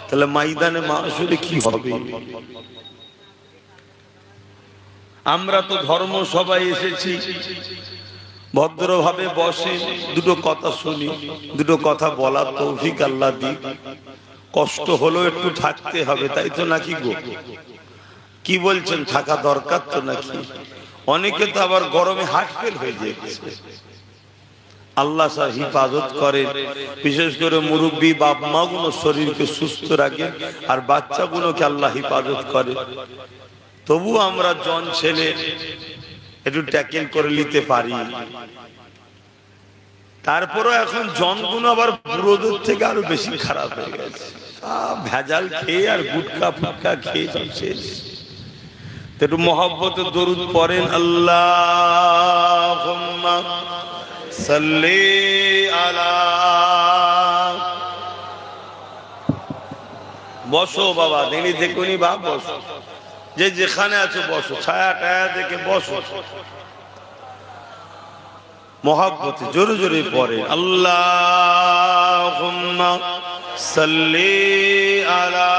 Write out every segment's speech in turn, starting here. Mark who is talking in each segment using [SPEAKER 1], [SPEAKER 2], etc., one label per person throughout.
[SPEAKER 1] তাহলে ময়দানে মাহশরে কি হবে? আমরা তো ধর্ম সবাই এসেছি, ভদ্রভাবে বসে দুটো কথা শুনি, দুটো কথা বলার তৌফিক আল্লাহ দিক। কষ্ট হলো একটু থাকতে হবে, তাই তো নাকি গো? কি বলছেন, থাকা দরকার তো নাকি? অনেকে তো আবার গরমে হার্ট ফেল হয়ে যাচ্ছে। আল্লাহ সব হিফাজত করে, বিশেষ করে মুরব্বী বাপ মা গুলো শরীরকে সুস্থ রাখে, আর বাচ্চাগুলোকে আল্লাহ হিফাজত করে। তবু আমরা জন ছেলে একটু ট্যাকেল করে নিতে পারি। তারপরও এখন জনগুলো আবার বুড়োদের থেকে আরো বেশি খারাপ হয়ে গেছে, সব ভেজাল খেয়ে আর গুটকা ফুটকা খেয়ে সব শেষ। একটু মহব্বত দরুদ পড়েন, আল্লাহুম্মা সাল্লি আলা। বসো বাবা, দেরি দেখুনি বাপ, বসো, যে যেখানে আছো বসো, ছায়া টায়া দেখে বসো। মহব্বতে জোরে জোরে পড়ে, আল্লাহুম্মা সাল্লি আলা।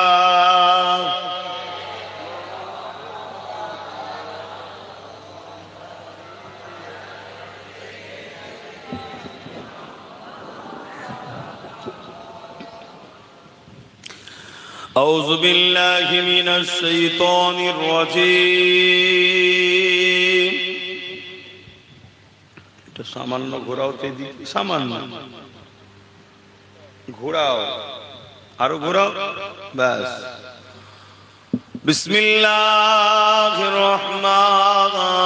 [SPEAKER 1] أعوذ بالله من الشيطان الرجيم। এটা সামান্য ঘোরাও, সামান্য ঘোরাও, আরো ঘোরাও, ব্যাস। বিসমিল্লাহির রহমানির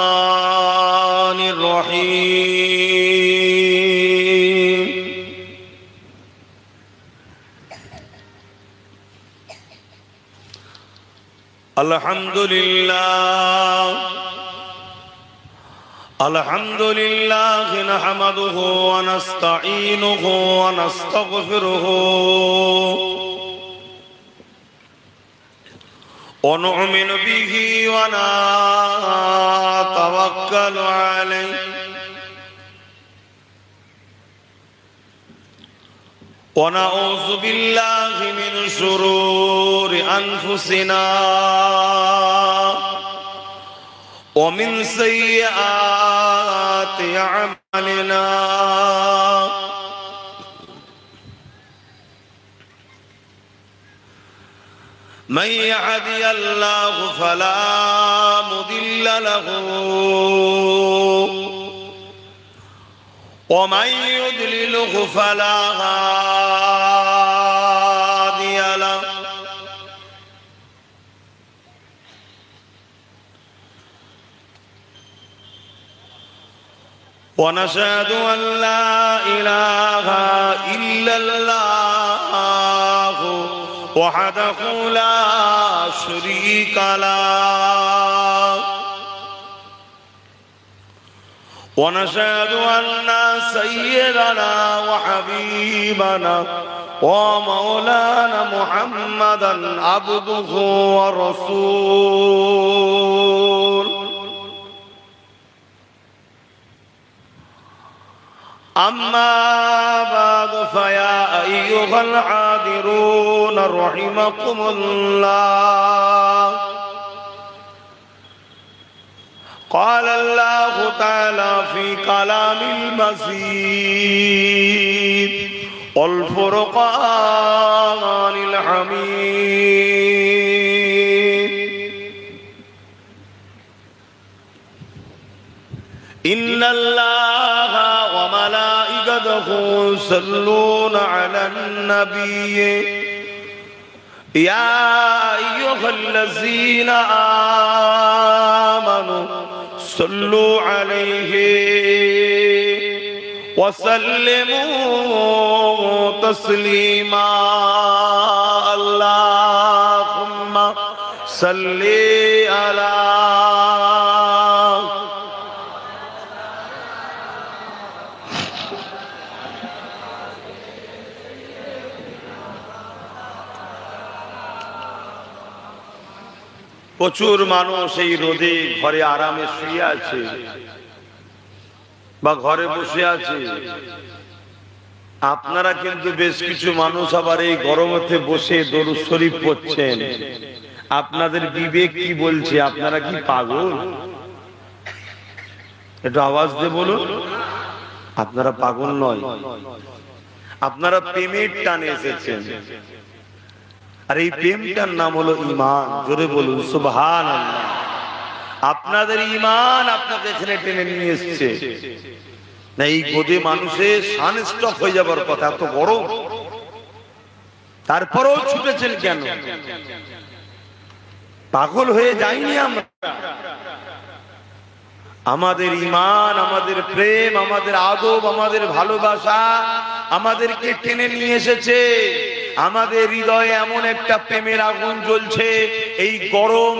[SPEAKER 1] রহিম। আলহামদুলিল্লাহ আলহামদুলিল্লাহ নাহমাদুহু ওয়া নাস্তাঈনুহু ওয়া নাস্তাগফিরুহু ওয়া নু'মিনু বিহি ওয়া নাতাওয়াক্কালু আলাইহি ওয়া নাউযু বিল্লাহি মিন শুরুরি আনফুসিনা ومن سيئات أعمالنا من يهدي الله فلا مضل له ومن يضلله فلا هادي له ونشهد أن لا إله إلا الله وحده لا شريك له ونشهد أن سيدنا وحبيبنا ومولانا محمدا عبده ورسوله أما بعد فيا أيها الحاضرون رحمكم الله قال الله تعالى في كلام المجيد والفرقان الحميد إن الله وملائكته يصلون على النبي يا أيها الذين آمنوا صلوا عليه وسلموا تسليما اللهم صل على প্রচুর মানুষ এই রোদে ঘরে আরামে শুয়ে আছে বা ঘরে বসে আছে, আপনারা কিন্তু বেশ কিছু মানুষ আবার এই গরমেতে বসে দরুদ শরীফ পড়ছেন, আপনাদের বিবেক কি বলছে? আপনারা কি পাগল? একটু আওয়াজ দিয়ে বলুন, আপনারা পাগল নয়, আপনারা প্রেমের টানে এসেছেন। আর এই প্রেমটার নাম হলো ঈমান। জোরে বলুন সুবহানাল্লাহ। আপনাদের ঈমান আপনাকে এখানে টেনে নিয়ে এসেছে। না এই গদে মানুষের সানস্টক হয়ে যাবার কথা, এত গরম, তারপরেও ছুটেছেন কেন? পাগল হয়ে যাইনি আমরা। আমাদের ঈমান, আমাদের প্রেম, আমাদের আদব, আমাদের ভালোবাসা আমাদেরকে টেনে নিয়ে এসেছে। আমাদের হৃদয়ে এমন একটা প্রেমের আগুন জ্বলছে, এই গরম,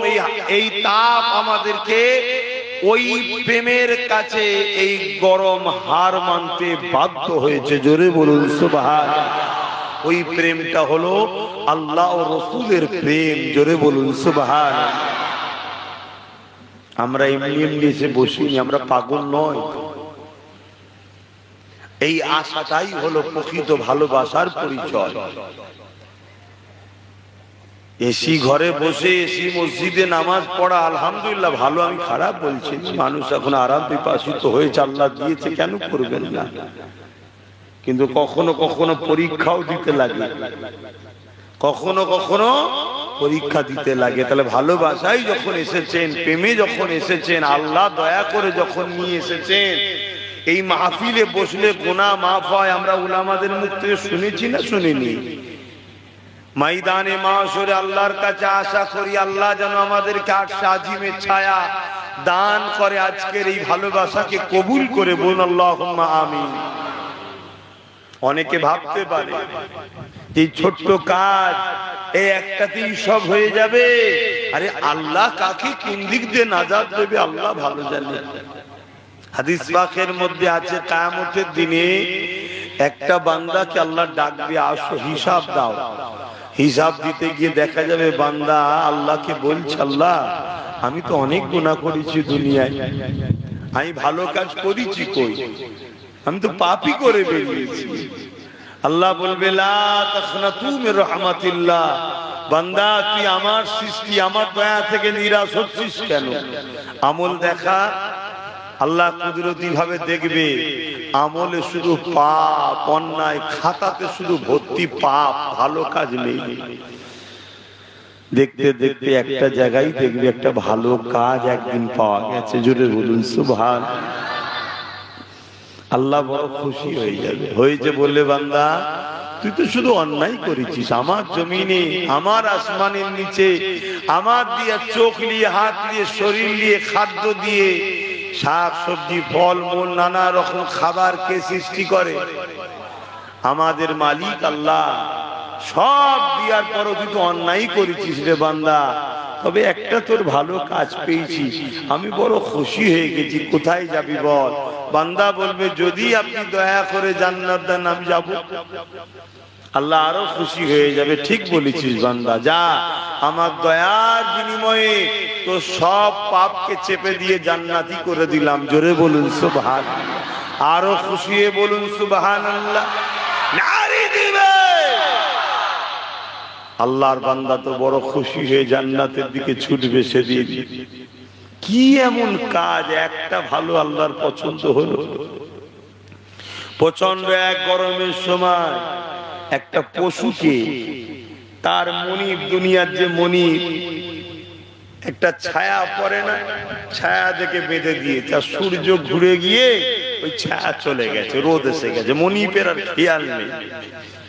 [SPEAKER 1] এই তাপ আমাদেরকে ওই প্রেমের কাছে এই গরম হার মানতে বাধ্য হয়েছে। জোরে বলুন সুবহানাল্লাহ। ওই প্রেমটা হলো আল্লাহ ও রাসূলের প্রেম। জোরে বলুন সুবহানাল্লাহ। আমরা এমনি এমনি এসে বসিনি, আমরা পাগল নয়। এই আশাটাই হলো প্রকৃত ভালোবাসার পরিচয়। এসি ঘরে বসে, এসি মসজিদে নামাজ পড়া আলহামদুলিল্লাহ ভালো, আমি খারাপ বলছি। মানুষ এখন আরাম পিপাসিত হয়েছে, আল্লাহ দিয়েছে, কেন করবেন না? কিন্তু কখনো কখনো পরীক্ষাও দিতে লাগে, কখনো কখনো পরীক্ষা দিতে লাগে। তাহলে ভালোবাসাই যখন এসেছেন, প্রেমে যখন এসেছেন, আল্লাহ দয়া করে যখন নিয়ে এসেছেন, এই মাহফিলে বসলে গুনাহ মাফ হয়। আমরা উলামাদের মুখ থেকে শুনেছি না শুনিনি? ময়দানে মাশরে আল্লাহর কাছে আশা করি আল্লাহ যেন আমাদেরকে আরশে আজিমের ছায়া দান করে। আজকের এই ভালোবাসাকে কবুল করে বলুন আল্লাহুম্মা আমিন। অনেকে ভাবতে পারে এই ছোট্ট কাজ, এই একটাতেই সব হয়ে যাবে। আরে আল্লাহ কাকে কোন দিক দিয়ে নাজাত দেবে আল্লাহ ভালো জানে। হাদিস পাকের মধ্যে আছে কিয়ামতের দিনে একটা বান্দাকে আল্লাহ ডাকবে, আসো হিসাব দাও। হিসাব দিতে গিয়ে দেখা যাবে বান্দা আল্লাহকে বলছে, আল্লাহ আমি তো অনেক গুনাহ করেছি দুনিয়ায়, আমি ভালো কাজ করেছি কই? আমি তো পাপই করে বেরিয়েছি। আল্লাহ বলবে লা তাখনাতু মির রাহমাতিল্লাহ, বান্দা তুই আমার সৃষ্টি, আমার দয়া থেকে নিরাশ হচ্ছিস কেন? আমল দেখা। আল্লাহ কুদরতি ভাবে দেখবে আমলে শুধু পাপ, অন্যায়, খাতাতে শুধু ভর্তি পাপ, ভালো কাজ নেই। দেখতে দেখতে একটা জায়গায় দেখবে একটা ভালো কাজ একদিন পাওয়া গেছে। জোরে বলুন সুবহানাল্লাহ। আল্লাহ বড় খুশি হয়ে যাবে। হয়েছে বললে বান্দা তুই তো শুধু অন্যায় করেছিস, আমার জমিনে, আমার আসমানের নিচে, আমার দিয়ে চোখ দিয়ে, হাত দিয়ে, শরীর দিয়ে, খাদ্য দিয়ে, শাক সবজি, ফল মূল, নানা রকম খাবার কে সৃষ্টি করে? আমাদের মালিক আল্লাহ। সব দেওয়ার পরও তুই তো অন্যায় করেছিস রে বান্দা। তবে একটা তোর ভালো কাজ পেয়েছি, আমি বড় খুশি হয়ে গেছি। কোথায় যাবি বল? বান্দা বলবে যদি আপনি দয়া করে জান্নাত দেন আমি যাব। আল্লাহ আরো খুশি হয়ে যাবে, ঠিক বলেছিস বান্দা, যা, আমার দয়ার বিনিময়ে তো সব পাপকে চেপে দিয়ে জান্নাতি করে দিলাম। জোরে বলুন সুবহানাল্লাহ। আরো খুশি হয়ে বলুন সুবহানাল্লাহ। নারী দিবে। আল্লাহর বান্দা তো বড় খুশি হয়ে জান্নাতের দিকে ছুটবে সেদিন। কি এমন কাজ একটা ভালো আল্লাহর পছন্দ হলো? প্রচন্ড এক গরমের সময় একটা পশুকে তার মনিব, দুনিয়ার যে মনিব, একটা ছায়া পড়ে না, ছায়া দেখে বেঁধে দিয়ে, তার সূর্য ঘুরে গিয়ে ওই ছায়া চলে গেছে, রোদ এসে গেছে, মনিবের আর খেয়াল নেই।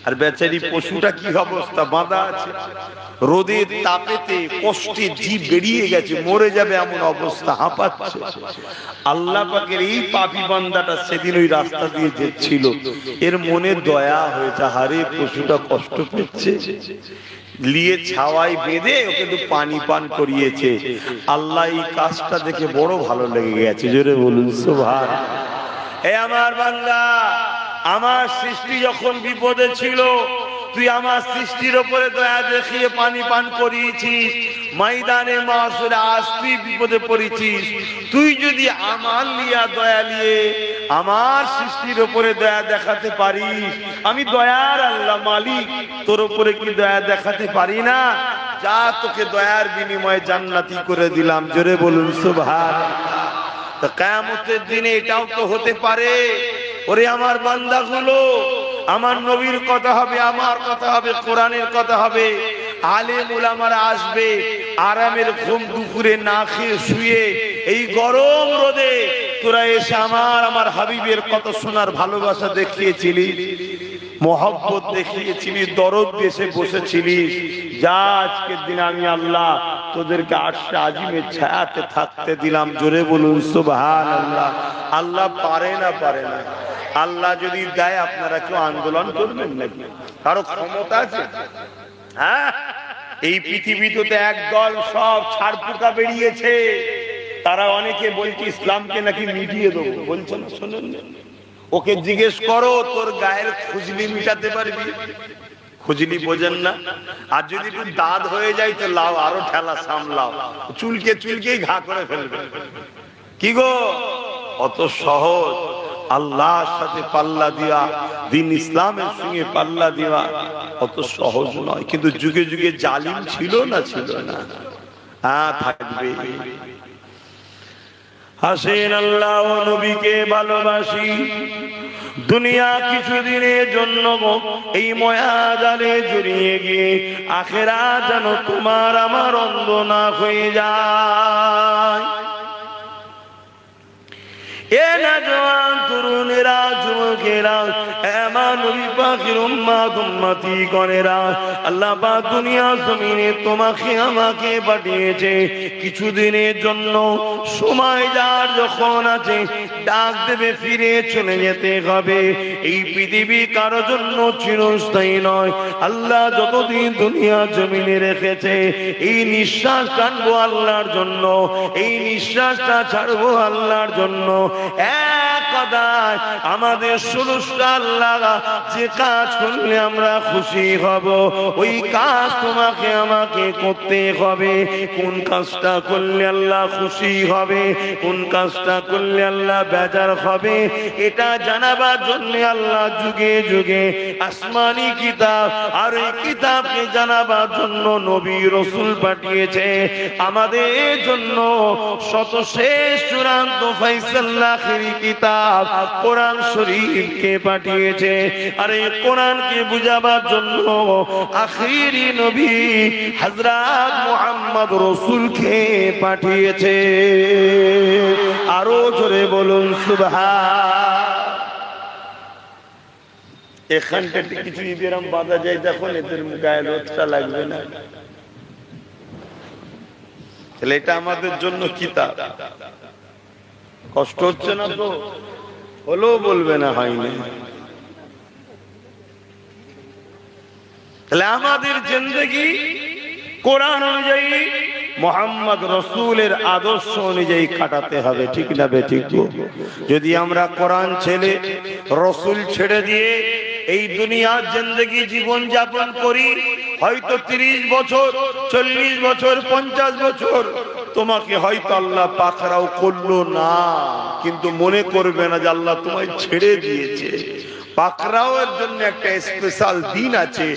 [SPEAKER 1] আর বেচারি পশুটা কি অবস্থা, বাঁধা আছে, রোদের তাপেতে কষ্টে জীব বেরিয়ে গেছে, মরে যাবে এমন অবস্থা, হাঁপাচ্ছে। আল্লাহ পাকের এই পাপী বান্দাটা সেদিন ওই রাস্তা দিয়ে যাচ্ছিল, এর মনে দয়া হয়েছে, হারে পশুটা কষ্ট পেচ্ছে, লিয়ে ছাওয়ায় বেঁধে ওকে একটু পানি পান করিয়েছে। আল্লাহ এই কাজটা দেখে বড় ভালো লেগে গেছে। জোরে বলুন সুবহানাল্লাহ। হে আমার বান্দা, আমার সৃষ্টি যখন বিপদে ছিল তুই আমার সৃষ্টির উপরে দয়া দেখিয়ে পানি পান করিয়েছিস। ময়দানে মাশরে আজ তুই বিপদে পড়েছিস, তুই যদি আমার লিয়া দয়া নিয়ে আমার সৃষ্টির উপরে দয়া দেখাতে পারিস? আমি দয়ার আল্লাহ মালিক, তোর উপরে কি দয়া দেখাতে পারি না? যা, তোকে দয়ার বিনিময়ে জান্নাতি করে দিলাম। জোরে বলুন সুবহানাল্লাহ। তো কিয়ামতের দিনে এটাও তো হতে পারে, ওরে আমার বান্দাগুলো, আমার নবীর কথা হবে, আমার কথা হবে, কোরআনের কথা হবে, আলেম উলামারা আসবে, আরামের ঘুম দুপুরে না খেয়ে শুয়ে এই গরম রোদে তোরা এসে আমার হাবিবের কত সোনার ভালোবাসা দেখিয়েছিলি, মোহব্বত দেখিয়েছিলি, দরদ দেশে বসেছিলিস। যা, আজকের দিন আমি আল্লাহ তোদেরকে আরশে আজিমের ছায়াতে থাকতে দিলাম। জোরে বলুন সুবহানাল্লাহ। আল্লাহ পারে না? পারে না? আল্লাহ যদি দেয়, আপনারা কেউ আন্দোলন করবেন নাকি? কারো ক্ষমতা আছে? হ্যাঁ, এই পৃথিবীতে একদল সব ছাড়পোকা বেরিয়েছে, তারা অনেকে বলছে ইসলামকে নাকি মিটিয়ে দেবো, বলছে না? শোনেন, ওকে জিজ্ঞেস করো তোর গায়ের খুজলি মিটাতে পারবি? খুজলি বোঝেন না? আর যদি একটু দাঁত হয়ে যায় তো লাও, আরো ঠেলা সামলাও, চুলকে চুলকেই ঘা করে ফেলবে। কি গো, অত সহজ আল্লাহর সাথে পাল্লা দিয়া, দিন ইসলামের সঙ্গে পাল্লা দেওয়া অত সহজ নয়। কিন্তু যুগে যুগে জালিম ছিল না? ছিল না? হ্যাঁ, থাকবে। হাসেন আল্লাহ ও নবীকে ভালোবাসি, দুনিয়া কিছুদিনের জন্য এই ময়াজালে জড়িয়ে গিয়ে আখিরাত যেন তোমার আমার অন্ধ না হয়ে যায়। এ নওজওয়ান তরুণেরা, যুবকেরা, আমার নবী পাকের উম্মত উম্মতি গণেরা, আল্লাহ পাক দুনিয়া জমিনে তোমাকে আমাকে পাঠিয়েছে কিছুদিনের জন্য। সময় যার যখন আছে ডাক দেবে, ফিরে চলে যেতে হবে। এই পৃথিবী কারো জন্য চিরস্থায়ী নয়। আল্লাহ যতদিন দুনিয়া জমিনে রেখেছে, এই নিঃশ্বাস টানবো আল্লাহর জন্য, এই নিঃশ্বাসটা ছাড়বো আল্লাহর জন্য। এক কথায় আমাদের সুরুষটা আল্লাহ যে কাজ করলে আমরা খুশি হব, ওই কাজ তোমাকে আমাকে করতে হবে। কোন কাজটা করলে আল্লাহ খুশি হবে, কোন কাজটা করলে আল্লাহ বেজার হবে, এটা জানাবার জন্য আল্লাহ যুগে যুগে আসমানি কিতাব আর এই কিতাবকে জানাবার জন্য নবী রাসূল পাঠিয়েছে। আমাদের জন্য শত শেষ চূড়ান্ত ফয়সালা আখিরি কিতাব কোরআন শরীফকে পাঠিয়েছে। আর এই কোরআনকে বুঝাবার জন্য আখিরি নবী হযরত মুহাম্মদ রাসূলকে পাঠিয়েছে। আরো জোরে বলুন সুবহান। এখানটা কিছু ইবেরাম বাঁধা যায়, দেখুন এদের গায়ে রোদটা লাগবে না, তাহলে এটা আমাদের জন্য কিতাব। কষ্ট হচ্ছে না তো? হলো বলবে না হয়নি। তাহলে আমাদের জিন্দেগি কোরআন অনুযায়ী, মুহাম্মদ রাসূলের আদর্শ অনুযায়ী কাটাতে হবে, ঠিক না বেঠিক? যদি আমরা কোরআন ছেড়ে রাসূল ছেড়ে দিয়ে এই দুনিয়ার জিন্দেগি জীবন যাপন করি, হয়তো 30 বছর, 40 বছর, 50 বছর তোমাকে হয়তো আল্লাহ পাকড়াও করলো না, কিন্তু মনে করবে না যে আল্লাহ তোমায় ছেড়ে দিয়েছে। পাকড়াও এর জন্য একটা স্পেশাল দিন আছে।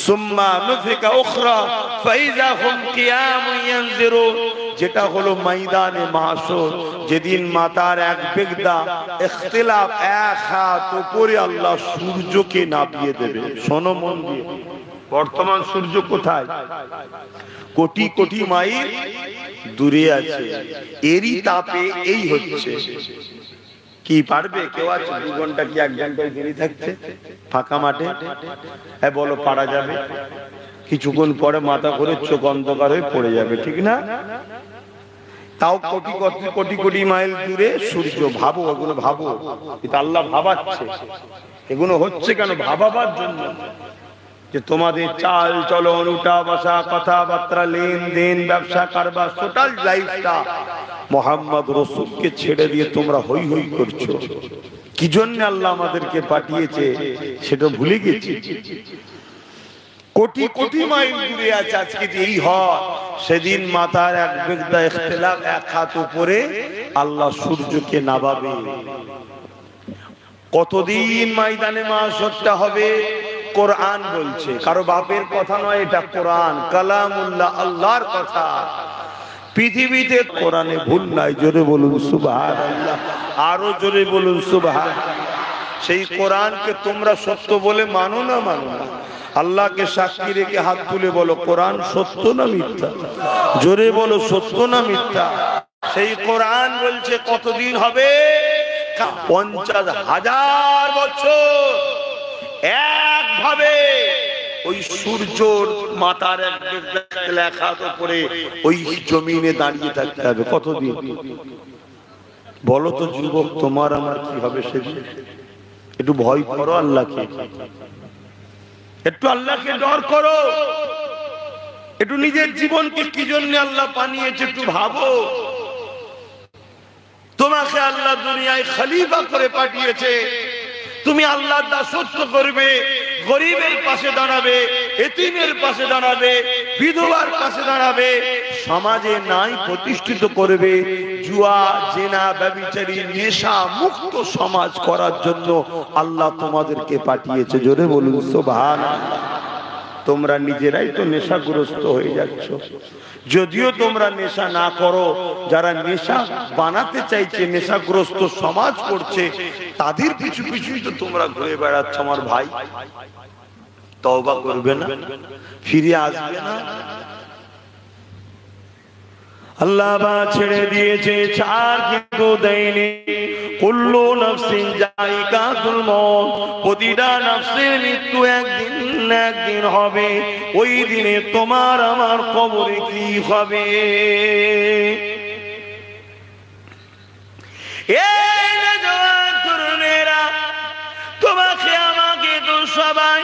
[SPEAKER 1] সুম্মা নুফিকা উখরা ফাইযা হুম কিয়ামুন ইয়ানজিরুন, যেটা হলো ময়দানে মাহশর, যেদিন মাথার এক বেগদা ইখতিলাফ, এক হাত উপরে আল্লাহ সূর্যকে নাপিয়ে দেবে। শোনো মন দিয়ে, বর্তমান সূর্য কোথায়? কোটি কোটি মাইল দূরে আছে, এরই তাপে এই হচ্ছে। কি পারবে কেউ? আছে 2 ঘন্টা কি 1 ঘন্টায় দেরি থাকছে ফাঁকা মাঠে? হ্যাঁ বলো, পারা যাবে? কিছুক্ষণ পরে মাথা করে চোখ অন্ধকার হয়ে পড়ে যাবে, ঠিক না? তাও কোটি কোটি কোটি কোটি মাইল দূরে সূর্য। ভাবো, ওগুলো ভাবো, এটা আল্লাহ ভাবাচ্ছে। এগুলো হচ্ছে কেন? ভাবাবার জন্য, যে তোমাদের চাল চলন, উঠা বসা, কথাবার্তা, লেনদেন, ব্যবসা কারবার, টোটাল লাইফটা মুহাম্মদ রাসূলকে ছেড়ে দিয়ে তোমরা হই হই করছো। কি জন্য আল্লাহ আমাদেরকে পাঠিয়েছে সেটা ভুলে গেছি। কোটি কোটি মাইল দূরে আছে আজকে এই হয়, সেদিন মাথার এক বেগদা ইখতিলাফ, এক হাত উপরে আল্লাহ সূর্যকে নামাবে। কতদিন ময়দানে মাশরটা হবে কোরআন বলছে, কারো বাপের কথা নয়, এটা কোরআন কালামুল্লাহ, আল্লাহর কথা। পৃথিবীতে কোরআনে ভুল নাই, জোরে বলুন সুবহানাল্লাহ, আরো জোরে বলুন সুবহানাল্লাহ। সেই কোরআনকে তোমরা সত্য বলে মানো না মানো না, আল্লাহকে সাক্ষী রেখে হাত তুলে বলো কোরআন সত্য না মিথ্যা, জোরে বলো সত্য না মিথ্যা। সেই কোরআন বলছে কতদিন হবে, 50,000 বছর একভাবে ওই সূর্যর মাথার লেখা উপরে ওই জমিনে দাঁড়িয়ে থাকতে হবে। কতদিন বলো তো যুবক, তোমার আমার কি হবে সেদিন? একটু ভয় করো আল্লাহকে, একটু আল্লাহকে ডর করো, একটু নিজের জীবনকে কি জন্য আল্লাহ বানিয়েছে একটু ভাবো। তোমাকে আল্লাহ দুনিয়ায় খলিফা করে পাঠিয়েছে, তুমি আল্লাহর দাসত্ব করবে, গরিবের পাশে দাঁড়াবে, এতিমের পাশে দাঁড়াবে, বিধবার পাশে দাঁড়াবে, সমাজে নাই প্রতিষ্ঠিত করবে। জুয়া, জেনা, ব্যভিচারী, নেশা মুক্ত সমাজ করার জন্য আল্লাহ তোমাদেরকে পাঠিয়েছে। জোরে বলুন সুবহানাল্লাহ। তোমরা নিজেরাই তো নেশাগ্রস্ত হয়ে যাচ্ছ। যদিও তোমরা নেশা না করো, যারা নেশা বানাতে চাইছে, নেশাগ্রস্ত সমাজ করছে, তাদের পিছু পিছুই তো তোমরা ঘুরে বেড়াচ্ছ। আমার ভাই, তওবা করবে না? ফিরে আসবে না? আল্লাহ বা ছেড়ে দিয়েছে, ছাড় কিন্তু দেয়নি। কুল্লু নাফসিন যায়িকাতুল মউত, প্রতিটা নফসের মৃত্যু একদিন না একদিন হবে। ওই দিনে তোমার আমার কবরে কি হবে? এই নওজোয়ান তরুণেরা, তোমাকে আমাকে তো সবাই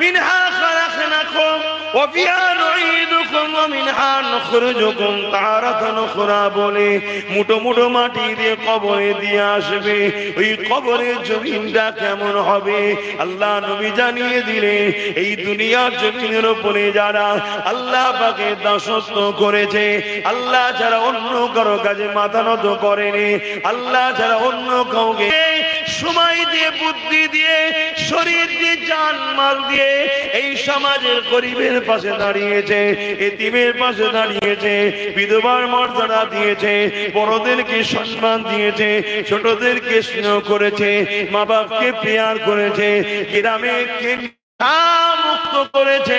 [SPEAKER 1] মিনহা খালাকনাকুম ওয়া ফিহা নুঈদুকুম ওয়া মিনহা নুখরিজুকুম তারাতান উখরা বলে মুঠো মুঠো মাটি দিয়ে কবরে দিয়ে আসবে। ওই কবরের জমিনটা কেমন হবে আল্লাহ নবী জানিয়ে দিলে। এই দুনিয়ার জমিনের উপরে যারা আল্লাহ পাকের দাসত্ব করেছে, আল্লাহ ছাড়া অন্য কারো কাজে মাথা নত করেনি, আল্লাহ ছাড়া অন্য কাউকে সময় দিয়ে, বুদ্ধি দিয়ে, শরীর দিয়ে, জান মাল দিয়ে এই সমাজের গরিবের পাশে দাঁড়িয়েছে, এতিমের পাশে দাঁড়িয়েছে, বিধবার মর্যাদা দিয়েছে, বড়দেরকে সম্মান দিয়েছে, ছোটদেরকে স্নেহ করেছে, মা বাপকে প্রেয়ার করেছে, গ্রামে মুক্ত করেছে,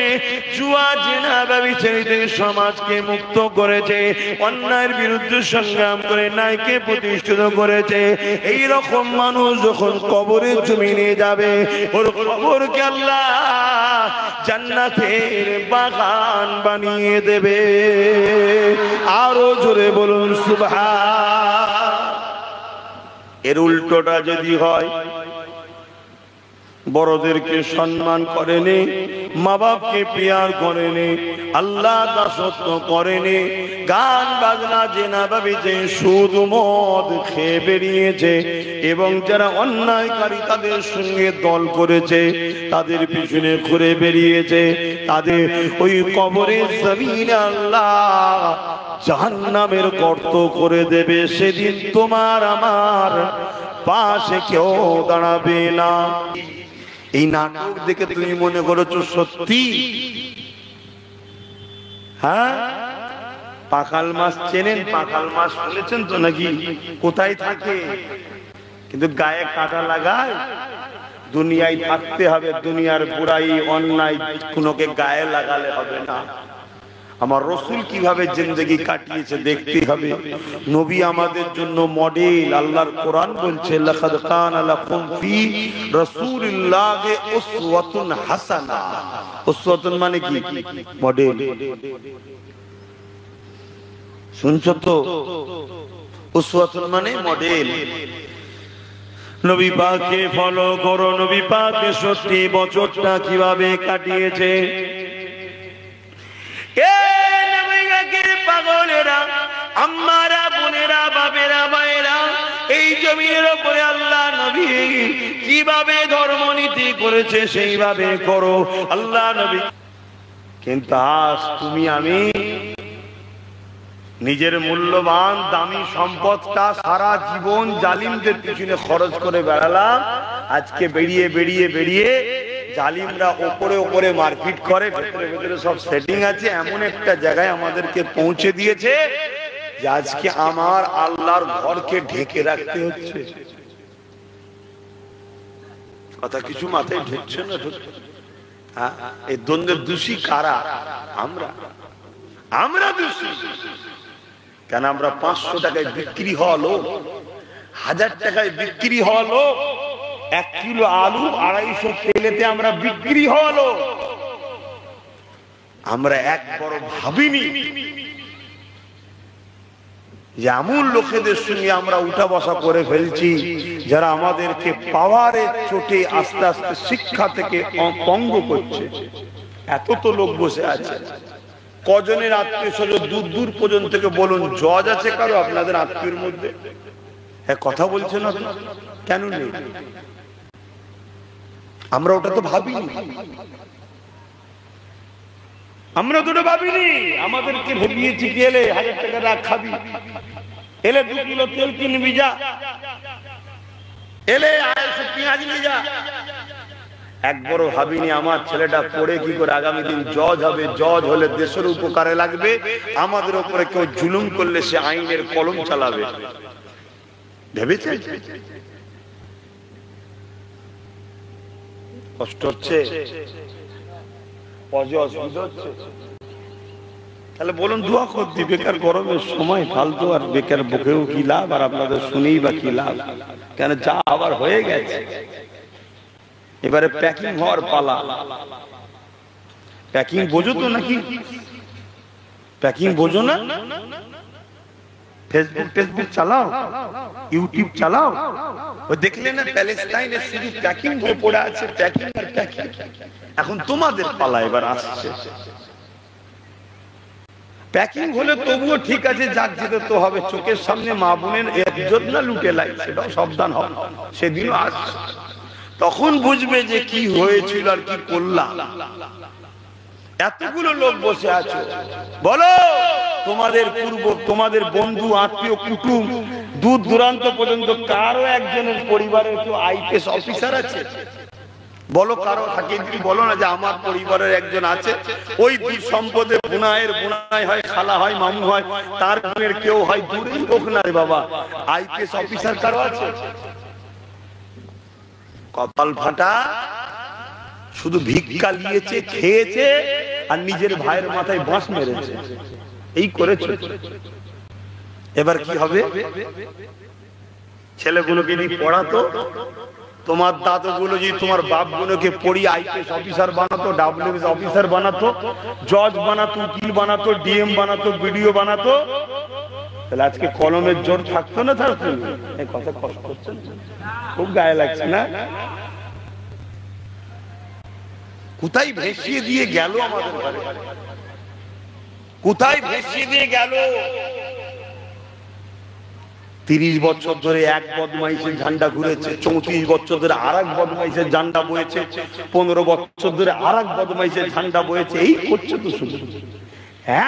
[SPEAKER 1] জুয়া, জেনা, ব্যভিচারীদের সমাজকে মুক্ত করেছে, অন্যায়ের বিরুদ্ধে সংগ্রাম করে ন্যায়কে প্রতিষ্ঠিত করেছে। এই রকম মানুষ যখন কবরের জমিনে যাবে, ওর কবরকে আল্লাহ জান্নাতের বাগান বানিয়ে দেবে। আরো জোরে বলুন সুবহান। এর উল্টোটা যদি হয়, বড়দেরকে সম্মান করেনি, মা বাপকে প্রিয়ার করেনি, আল্লাহ দাসত্ব করেনি, গান বাজনা, জেনা, ব্যভিচার, সুদ, মদ খেয়ে বেরিয়েছে, এবং যারা অন্যায়কারী তাদের সঙ্গে দল করেছে, তাদের পিছনে ঘুরে বেরিয়েছে, তাদের ওই কবরের জমিনে আল্লাহ জাহান্নামের গর্ত করে দেবে। সেদিন তোমার আমার পাশে কেউ দাঁড়াবে না। এই নাটক দেখে তুমি মনে করেছো সত্যি? হ্যাঁ, পাখাল মাছ চেনেন? পাখাল মাছ শুনেছেন তো নাকি? কোথায় থাকে? কিন্তু গায়ে কাঁটা লাগায়। দুনিয়ায় থাকতে হবে, দুনিয়ার বুড়াই অন্যায় কোনোকে গায়ে লাগালে হবে না। আমার রাসূল কিভাবে জিন্দেগি কাটিয়েছে দেখতে হবে। নবী আমাদের জন্য মডেল। আল্লাহর কোরআন বলছে, লাকাদ কানা লাকুম ফি রাসূলিল্লাহি উসওয়াতুন হাসানা। উসওয়াতুন মানে কি? মডেল। শুনছো তো? উসওয়াতুন মানে মডেল। নবী পাককে ফলো করো। নবী পাক ৬৩ বছরটা কিভাবে কাটিয়েছে। পাগলেরা, আম্মারা, বোনেরা, বাবেরা, ভাইয়েরা, এই জমিনের উপরে আল্লাহ নবী কিভাবে ধর্মনীতি করেছে সেইভাবে করো। আল্লাহ নবী। কিন্তু আজ তুমি আমি নিজের মূল্যবান দামি সম্পদটা সারা জীবন জালিমদের পিছনে খরচ করে বেড়ালাম, আজকে বেরিয়ে বেরিয়ে বেরিয়ে জালিমরা ওপরে ওপরে মারপিট করে, ভেতরে ভেতরে সব সেটিং আছে। এমন একটা জায়গায় আমাদেরকে পৌঁছে দিয়েছে যে আজকে আমার আল্লাহর ঘরকে ঢেকে রাখতে হচ্ছে। কথা কিছু মাথায় ঢুকছে না? এই দ্বন্দ্বের দোষী কারা? আমরা দোষী। কেন? আমরা 500 টাকায় বিক্রি হওয়া লোক, 1000 টাকায় বিক্রি হওয়া লোক, 1 কিলো আলু 250 তেলেতে আমরা বিক্রি হওয়া লোক। আমরা একবার ভাবিনি যে এমন লোকেদের সঙ্গে আমরা উঠা বসা করে ফেলছি যারা আমাদেরকে পাওয়ারের চোটে আস্তে আস্তে শিক্ষা থেকে অপঙ্গ করছে। এত তো লোক বসে আছে। কজনের আত্মীয় স্বজন দূর দূর পর্যন্ত থেকে বলুন, জজ আছে কারো আপনাদের আত্মীয়ের মধ্যে? হ্যাঁ, কথা বলছেন না কেন? নেই। আমরা ওটা তো ভাবিনি, আমরা তো ভাবিনি। আমাদেরকে ভেবিয়েছি কি, এলে 1000 টাকা রাখ খাবি, এলে 2 কিলো তেল কিনবি যা, এলে 250 পেঁয়াজ নিয়ে যা। একবারও ভাবিনি আমার ছেলেটা পড়ে কি করে আগামী দিন জজ হবে, জজ হলে দেশের উপকারে লাগবে, আমাদের উপরে কেউ জুলুম করলে সে আইনের কলম চালাবে। ভেবেছে? কষ্ট হচ্ছে, অসুবিধা হচ্ছে। তাহলে বলুন দোয়া করতে, বেকার গরমের সময় ফালতু আর বেকার বকেও কি লাভ, আর আপনাদের শুনেই বা কি লাভ? কেন, যা আবার হয়ে গেছে। এবারে প্যাকিং হওয়ার পালা। প্যাকিং বোঝো তো নাকি? প্যাকিং বোঝো না? ফেসবুক চালাও, ইউটিউব চালাও, ও দেখলে না প্যালেস্টাইনে শুধু প্যাকিং হয়ে পড়ে আছে, প্যাকিং আর প্যাকিং। এখন তোমাদের পালা এবার আসছে। প্যাকিং হলে তবুও ঠিক আছে, যাক যেতে তো হবে। চোখের সামনে মা বোনের ইজ্জত না লুটে লাগছে, সেটাও সাবধান হবে। সেদিনও আসছে, তখন বুঝবে যে কি হয়েছিল আর কি করলাম। এতগুলো লোক বসে আছো, বলো তোমাদের তোমাদের বন্ধু আত্মীয় কুটুম দূর দূরান্ত পর্যন্ত কারো একজনের পরিবারের কেউ আইপিএস অফিসার আছে? বলো কারো থাকে? বলো না যে আমার পরিবারের একজন আছে, ওই দুই সম্পদে বুনায়ের বুনাই হয়, খালা হয়, মামু হয়, তার গুণের কেউ হয়, দূরেই হোক না রে বাবা, আইপিএস অফিসার কারো আছে? কপাল ফাটা, শুধু ভিক্ষা নিয়েছে, খেয়েছে, আর নিজের ভাইয়ের মাথায় বাঁশ মেরেছে, এই করেছে। এবার কি হবে? ছেলেগুলোকে যদি পড়াতো, তোমার দাদুগুলো যদি তোমার বাপগুলোকে পড়িয়ে আইপিএস অফিসার বানাতো, ডাব্লিউএস অফিসার বানাতো, জজ বানাতো, উকিল বানাতো, ডিএম বানাতো, বিডিও বানাতো, তাহলে আজকে কলমের জোর থাকতো না? থাকতো? এই কথা কষ্ট হচ্ছে, খুব গায়ে লাগছে না? কোথায় ভেসিয়ে দিয়ে গেল আমাদের ঘরে? কোথায় ভেসিয়ে দিয়ে গেল? 30 বছর ধরে এক বদমাইশের ঝান্ডা ঘুরেছে, 34 বছর ধরে আর এক বদমাইশের ঝান্ডা বয়েছে, 15 বছর ধরে আর এক বদমাইশের ঝান্ডা বয়েছে, এই করছে তো শুধু।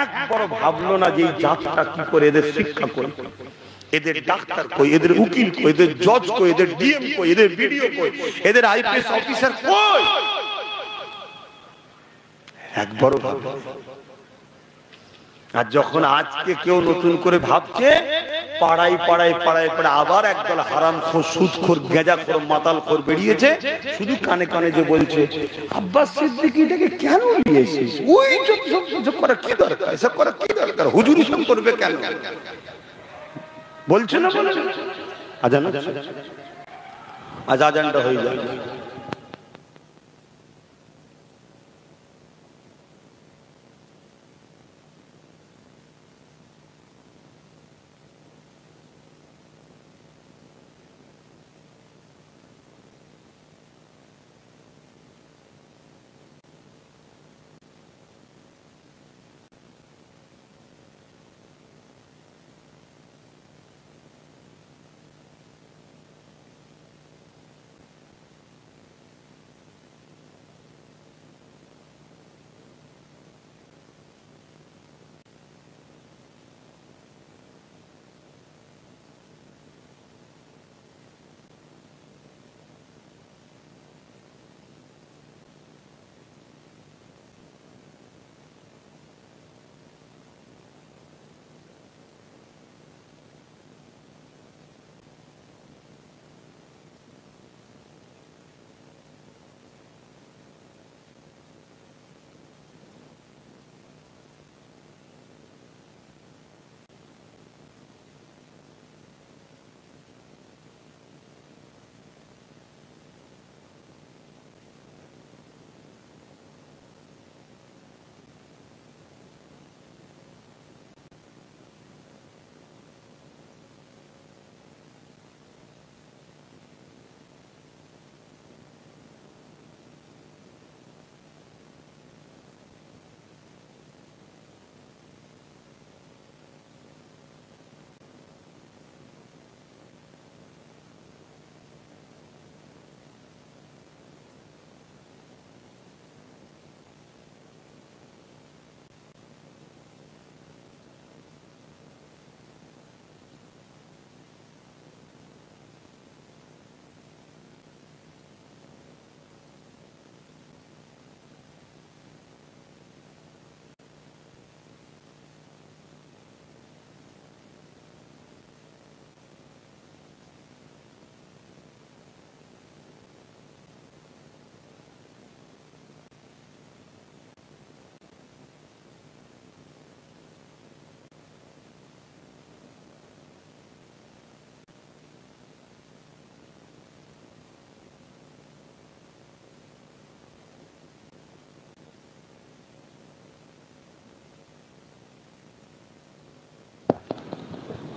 [SPEAKER 1] একবার ভাবলো না যে এই জাতটা কি করে এদের শিক্ষা করে, এদের ডাক্তার কই, এদের উকিল কই, এদের জজ কই, এদের ডিএম কই, এদের বিডিও কই, এদের আইপিএস অফিসার কই? একবারও ভাবলো। আর যখন আজকে কেউ নতুন করে ভাবছে, পাড়ায় পাড়ায় পাড়ায় পাড়ায় আবার একদল হারামখোর, সুদখোর, গেঁজাখোর, মাতালখোর বেরিয়েছে, শুধু কানে কানে যে বলছে আব্বাস সিদ্দিকীটাকে কেন নিয়েছিস, ওই সব করা কি দরকার, এসব করা কি দরকার, হুজুরি সব করবে কেন? বলছে না? বলে আজান, আজ আজানটা হয়ে যায়।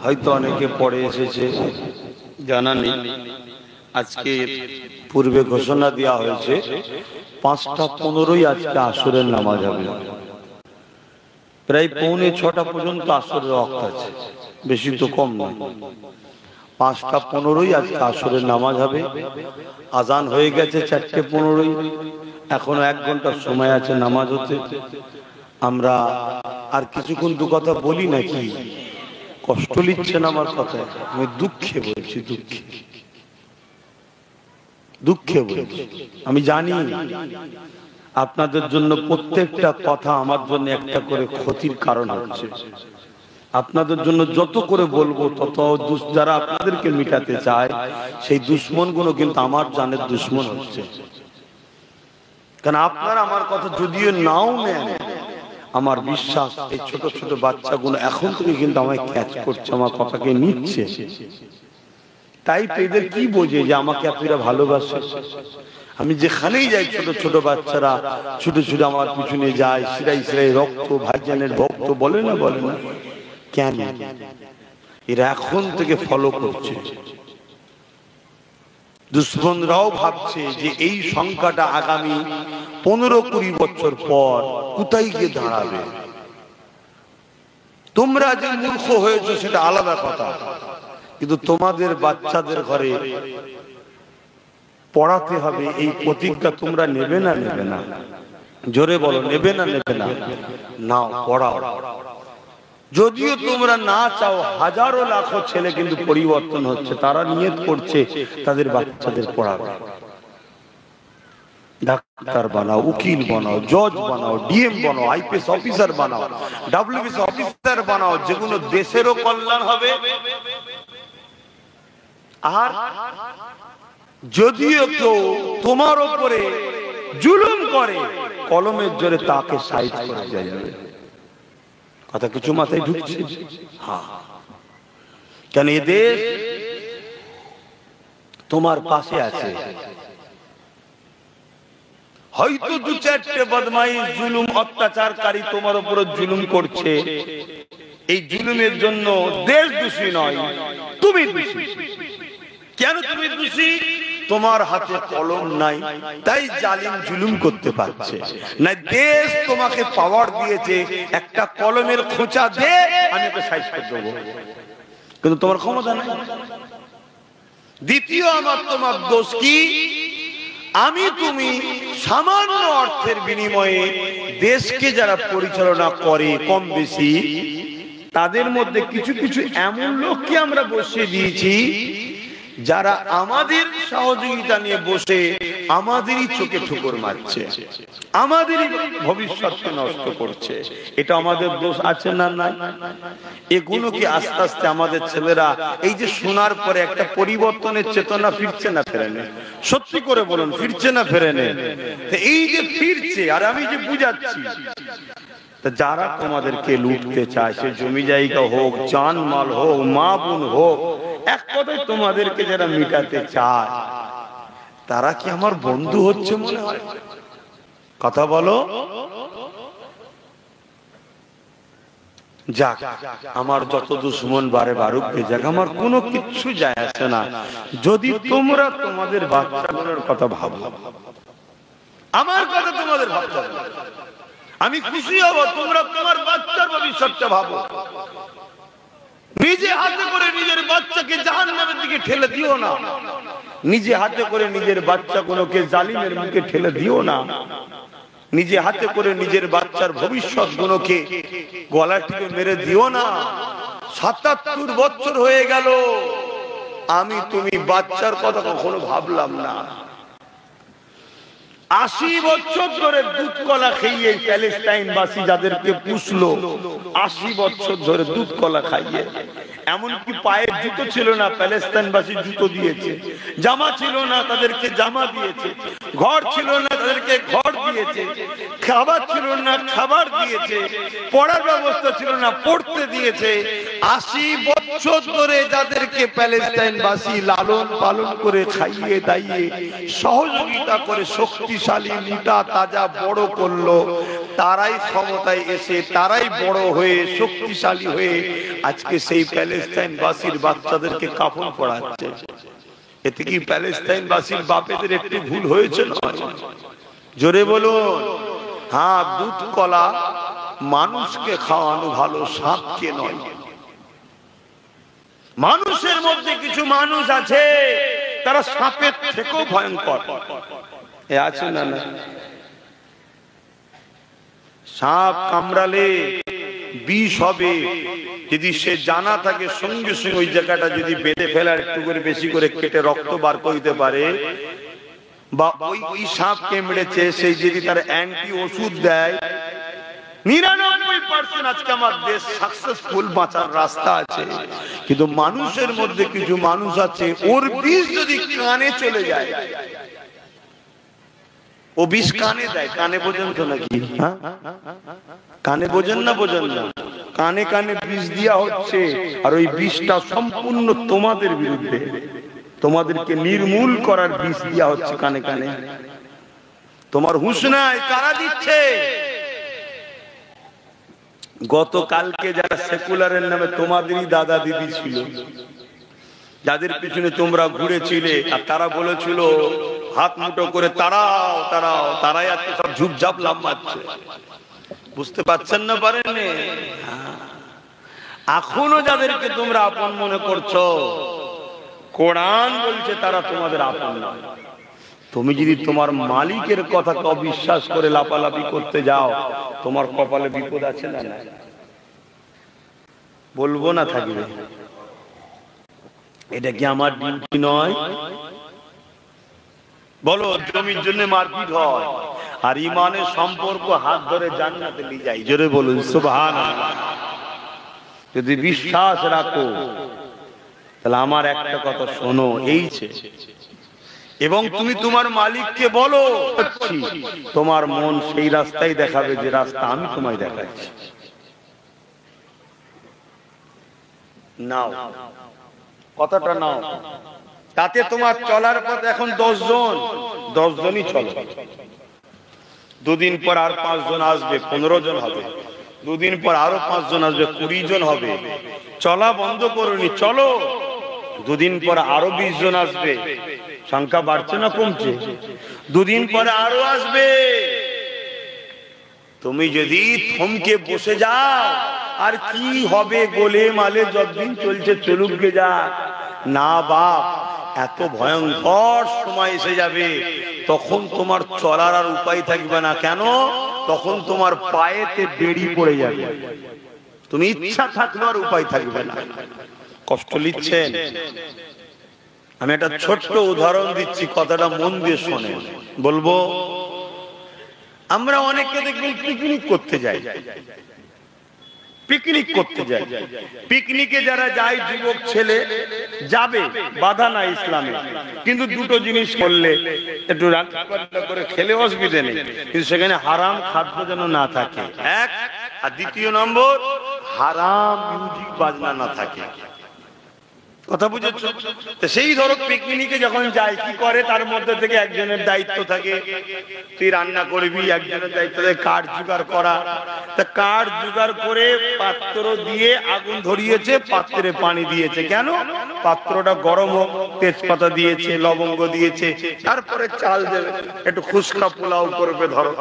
[SPEAKER 1] হয়তো অনেকে পড়ে এসেছে, জানা নেই। আজকে পূর্বে ঘোষণা দেওয়া হয়েছে 5:15 আজকে আসরের নামাজ হবে। প্রায় 5:45 পর্যন্ত আসরের ওয়াক্ত আছে, বেশি তো কম নয়। 5:15 আজকে আসরের নামাজ হবে। আজান হয়ে গেছে 4:15, এখনো 1 ঘন্টার সময় আছে নামাজ হতে। আমরা আর কিছুক্ষণ দু কথা বলি নাকি? কষ্ট নিচ্ছেন আমার কথা? আমি দুঃখে বলছি, দুঃখে বলছি। আমি জানি আপনাদের জন্য প্রত্যেকটা কথা আমার জন্য একটা করে ক্ষতির কারণ হচ্ছে। আপনাদের জন্য যত করে বলবো তত যারা আপনাদেরকে মিটাতে চায় সেই দুশ্মনগুলো কিন্তু আমার জানের দুশ্মন হচ্ছে। কারণ আপনারা আমার কথা যদিও নাও নেন, আমার বিশ্বাস এই ছোট ছোট বাচ্চাগুলো এখন থেকে কিন্তু আমায় ক্যাচ করছে, আমার কথাকে নিচ্ছে। তাই এদের কি বোঝে যে আমাকে আপনারা ভালোবাসে? আমি যেখানেই যাই ছোট ছোট বাচ্চারা ছোট ছোট আমার পিছনে যায়, সিরাই সিরাই রক্ত, ভাইজানের ভক্ত বলে না, বলে না কেন? এরা এখন থেকে ফলো করছে। দুশ্মনরাও ভাবছে যে এই সংখ্যাটা আগামী 15-20 বছর পর কোথায় গিয়ে দাঁড়াবে। তোমরা যে মূর্খ হয়েছে সেটা আলাদা কথা, কিন্তু তোমাদের বাচ্চাদের ঘরে পড়াতে হবে এই প্রতিজ্ঞা। তোমরা নেবে না? নেবে না? জোরে বলো, নেবে না? নেবে না? নাও, পড়াও। যদিও তোমরা না চাও, হাজারো লাখো ছেলে কিন্তু পরিবর্তন হচ্ছে, তারা নিয়ত করছে তাদের বাচ্চাদের পড়াবে। ডাক্তার বানাও, উকিল বানাও, জজ বানাও, ডিএম বানাও, আইপিএস অফিসার বানাও, ডব্লিউবিসি অফিসার বানাও, যেগুলো দেশেরও কল্যাণ হবে। আর যদিও কেউ তোমার উপরে জুলুম করে, কলমের জোরে তাকে সাইড করে যাবে। কথা কিছু মাথায় ঢুকছে? হ্যাঁ। কেন এ দেশ তোমার পাশে আছে। হয়তো 2-4টে বদমাইশ জুলুম অত্যাচারকারী তোমার উপর জুলুম করছে, এই জুলুমের জন্য দেশ দোষী নয়, তুমি দোষী। কেন তুমি দোষী? তোমার হাতে কলম নাই, তাই জালিম জুলুম করতে পারছে না। দেশ তোমাকে পাওয়ার দিয়েছে, একটা কলমের খোঁচা দে আমি ওকে সাইজ করে দেবো, কিন্তু তোমার ক্ষমতা নাই। দ্বিতীয়, আমার তোমার দোষ কি? আমি তুমি সামান্য অর্থের বিনিময়ে দেশকে যারা পরিচালনা করে কম বেশি, তাদের মধ্যে কিছু কিছু এমন লোককে আমরা বসিয়ে দিয়েছি যারা আমাদের সহযোগিতা নিয়ে বসে আমাদেরই চোখে ঠুকুর মারছে, আমাদেরই ভবিষ্যৎকে নষ্ট করছে। এটা আমাদের দোষ আছে না? নাই। এগুলো কি আস্তে আস্তে আমাদের ছেলেরা এই যে শোনার পরে একটা পরিবর্তনের চেতনা ফিরছে না ফেরেনে? সত্যি করে বলুন, ফিরছে না ফেরেনে? এই যে ফিরছে, আর আমি যে বুঝাচ্ছি, যারা তোমাদেরকে লুটতে চায়, সে জমি জায়গা হোক, জান মাল হোক, মা বোন হোক, এক কথায় তোমাদেরকে যারা মিটাতে চায়, তারা কি আমার বন্ধু হচ্ছে মনে হয়? কথা বলো। যাক, আমার যত দুশ্মন বারে বারুক যাক, আমার কোনো কিচ্ছু যায় আসে না, যদি তোমরা তোমাদের বাচ্চাগুলোর কথা ভাবো। আমার কথা তোমাদের ভাবতে হবে, আমি খুশি হব। তোমরা তোমার বাচ্চার ভবিষ্যৎটা ভাবো। নিজে হাতে করে নিজের বাচ্চাকে জাহান্নামের দিকে ঠেলে দিও না। নিজে হাতে করে নিজের বাচ্চাগুলোকে জালিমের মুখে ঠেলে দিও না। নিজে হাতে করে নিজের বাচ্চার ভবিষ্যৎ গুলোকে গলা টিপে মেরে দিও না। ৭৭ বছর হয়ে গেল, আমি তুমি বাচ্চার কথা কখনো ভাবলাম না। ৮০ বছর ধরে দুধ কলা খাইয়ে প্যালেস্টাইনবাসী যাদেরকে পুষলো, ৮০ বছর ধরে দুধ কলা খাইয়ে, এমনকি পায়ের জুতো ছিল না, প্যালেস্টাইনবাসী জুতো দিয়েছে। জামা ছিল না, তাদেরকে জামা দিয়েছে। ঘর ছিল না, তাদেরকে ঘর দিয়েছে। খাবার ছিল না, খাবার দিয়েছে। পড়ার ব্যবস্থা ছিল না, পড়তে দিয়েছে। ৮০ বছর ধরে যাদেরকে প্যালেস্টাইনবাসী লালন পালন করে খাইয়ে দাইয়ে সহযোগিতা করে শক্তিশালী মোটা তাজা বড় করলো, তারাই ক্ষমতায় এসে তারাই বড় হয়ে শক্তিশালী হয়ে আজকে সেই প্যালেস্টাইনবাসীর বাচ্চাদেরকে কাফন পড়াচ্ছে। এতে কি প্যালেস্টাইনবাসীর বাপেদের একটু ভুল হয়েছে? নয়, জোরে বলুন। হ্যাঁ, দুধ কলা মানুষকে খাওয়ানো ভালো, সাপকে নয়। মানুষের মধ্যে কিছু মানুষ আছে তারা সাপের থেকেও ভয়ঙ্কর। এ আছে না? না, সাপ কামড়ালে বিষ হবে, যদি সে জানা থাকে সঙ্গে সঙ্গে ওই জায়গাটা যদি বেঁধে ফেলার একটু করে বেশি করে কেটে রক্ত বার করতে পারে, বা ওই সাপ কামড়েছে সেই যদি তার অ্যান্টি ওষুধ দেয়, 99% আজকে আমার দেশ সাকসেসফুল বাঁচার রাস্তা আছে। কিন্তু মানুষের মধ্যে কিছু মানুষ আছে ওর বিষ যদি কানে চলে যায়, ও বিষ কানে দেয়। কানে বোঝেন তো নাকি? কানে বোঝেন না? বোঝেন না? কানে কানে বিষ দেওয়া হচ্ছে, আর ওই বিষটা সম্পূর্ণ তোমাদের বিরুদ্ধে, তোমাদেরকে নির্মূল করার বিষ দেওয়া হচ্ছে কানে কানে। তোমার হুঁশ নাই, কারা দিচ্ছে? গতকালকে যারা সেকুলারের নামে তোমাদেরই দাদা দিদি ছিল, যাদের পিছনে তোমরা ঘুরেছিলে, আর তারা বলেছিল হাত মুঠো করে তারাও তারাও, তারাই আজকে সব ঝুপঝাপ লাভ মারছে। বুঝতে পারছেন না? পারেন? এখনো যাদেরকে তোমরা আপন মনে করছো, কোরআন বলছে তারা তোমাদের আপন নয়। তুমি যদি তোমার মালিকের কথাকে অবিশ্বাস করে লাপালাপি করতে যাও, তোমার কপালে বিপদ আছে না? বলবো না থাকবে? এটা কি আমার ডিউটি নয়? বলো, জমির জন্য মারপিট হয়, আর ইমানের সম্পর্ক হাত ধরে জান্নাতে নিয়ে যায়। জোরে বলুন সুবহানাল্লাহ। যদি বিশ্বাস রাখো তাহলে আমার একটা কথা শোনো, এইছে, এবং তুমি তোমার মালিককে বলো, তোমার মন সেই রাস্তাই দেখাবে যে রাস্তা আমি তোমায় দেখাচ্ছি। নাও কথাটা, নাও। তাতে তোমার চলার পথ এখন 10 জন, 10 জনই চলো। দুদিন পর আর 5 জন আসবে, 15 জন হবে। দুদিন পর আরো 5 জন আসবে, 20 জন হবে। চলা বন্ধ করুনি, চলো। দুদিন পর আরো 20 জন আসবে, সংখ্যা বাড়ছে না কমছে? দুদিন পরে আরো আসবে। তুমি যদি থমকে বসে যাও, আর কি হবে গোলে মালে যতদিন চলছে চলুক গে যাক। না বাপ, এত ভয়ঙ্কর সময় এসে যাবে, তখন তোমার চলার আর উপায় থাকবে না। কেন? তখন তোমার পায়েতে বেড়ি পড়ে যাবে, তুমি ইচ্ছা থাকলেও আর উপায় থাকবে না। কষ্ট নিচ্ছেন? আমি একটা ছোট্ট উদাহরণ দিচ্ছি, কথাটা মন দিয়ে শোনেন। বলবো, আমরা অনেকে দেখবেন পিকনিক করতে যাই, পিকনিক করতে যাই। পিকনিকে যারা যায়, যুবক ছেলে যাবে, বাধা নাই ইসলামে, কিন্তু দুটো জিনিস করলে একটু রান্না করে খেলে অসুবিধা নেই, কিন্তু সেখানে হারাম খাদ্য যেন না থাকে, এক। আর দ্বিতীয় নম্বর, হারাম মিউজিক বাজনা না থাকে। কথা বুঝেছো? তো সেই ধরো পিকনিকে যখন যায়, কি করে, তার মধ্যে থেকে একজনের দায়িত্ব থাকে তুই রান্না করবি, একজনের দায়িত্ব থাকে কাঠ জোগাড় করা। তা কাঠ জোগাড় করে পাত্র দিয়ে আগুন ধরিয়েছে, পাত্রে পানি দিয়েছে। কেন? পাত্রটা গরম হোক, তেজপাতা দিয়েছে, লবঙ্গ দিয়েছে, তারপরে চাল দেবে, একটু খুশকা পোলাও করবে ধরো।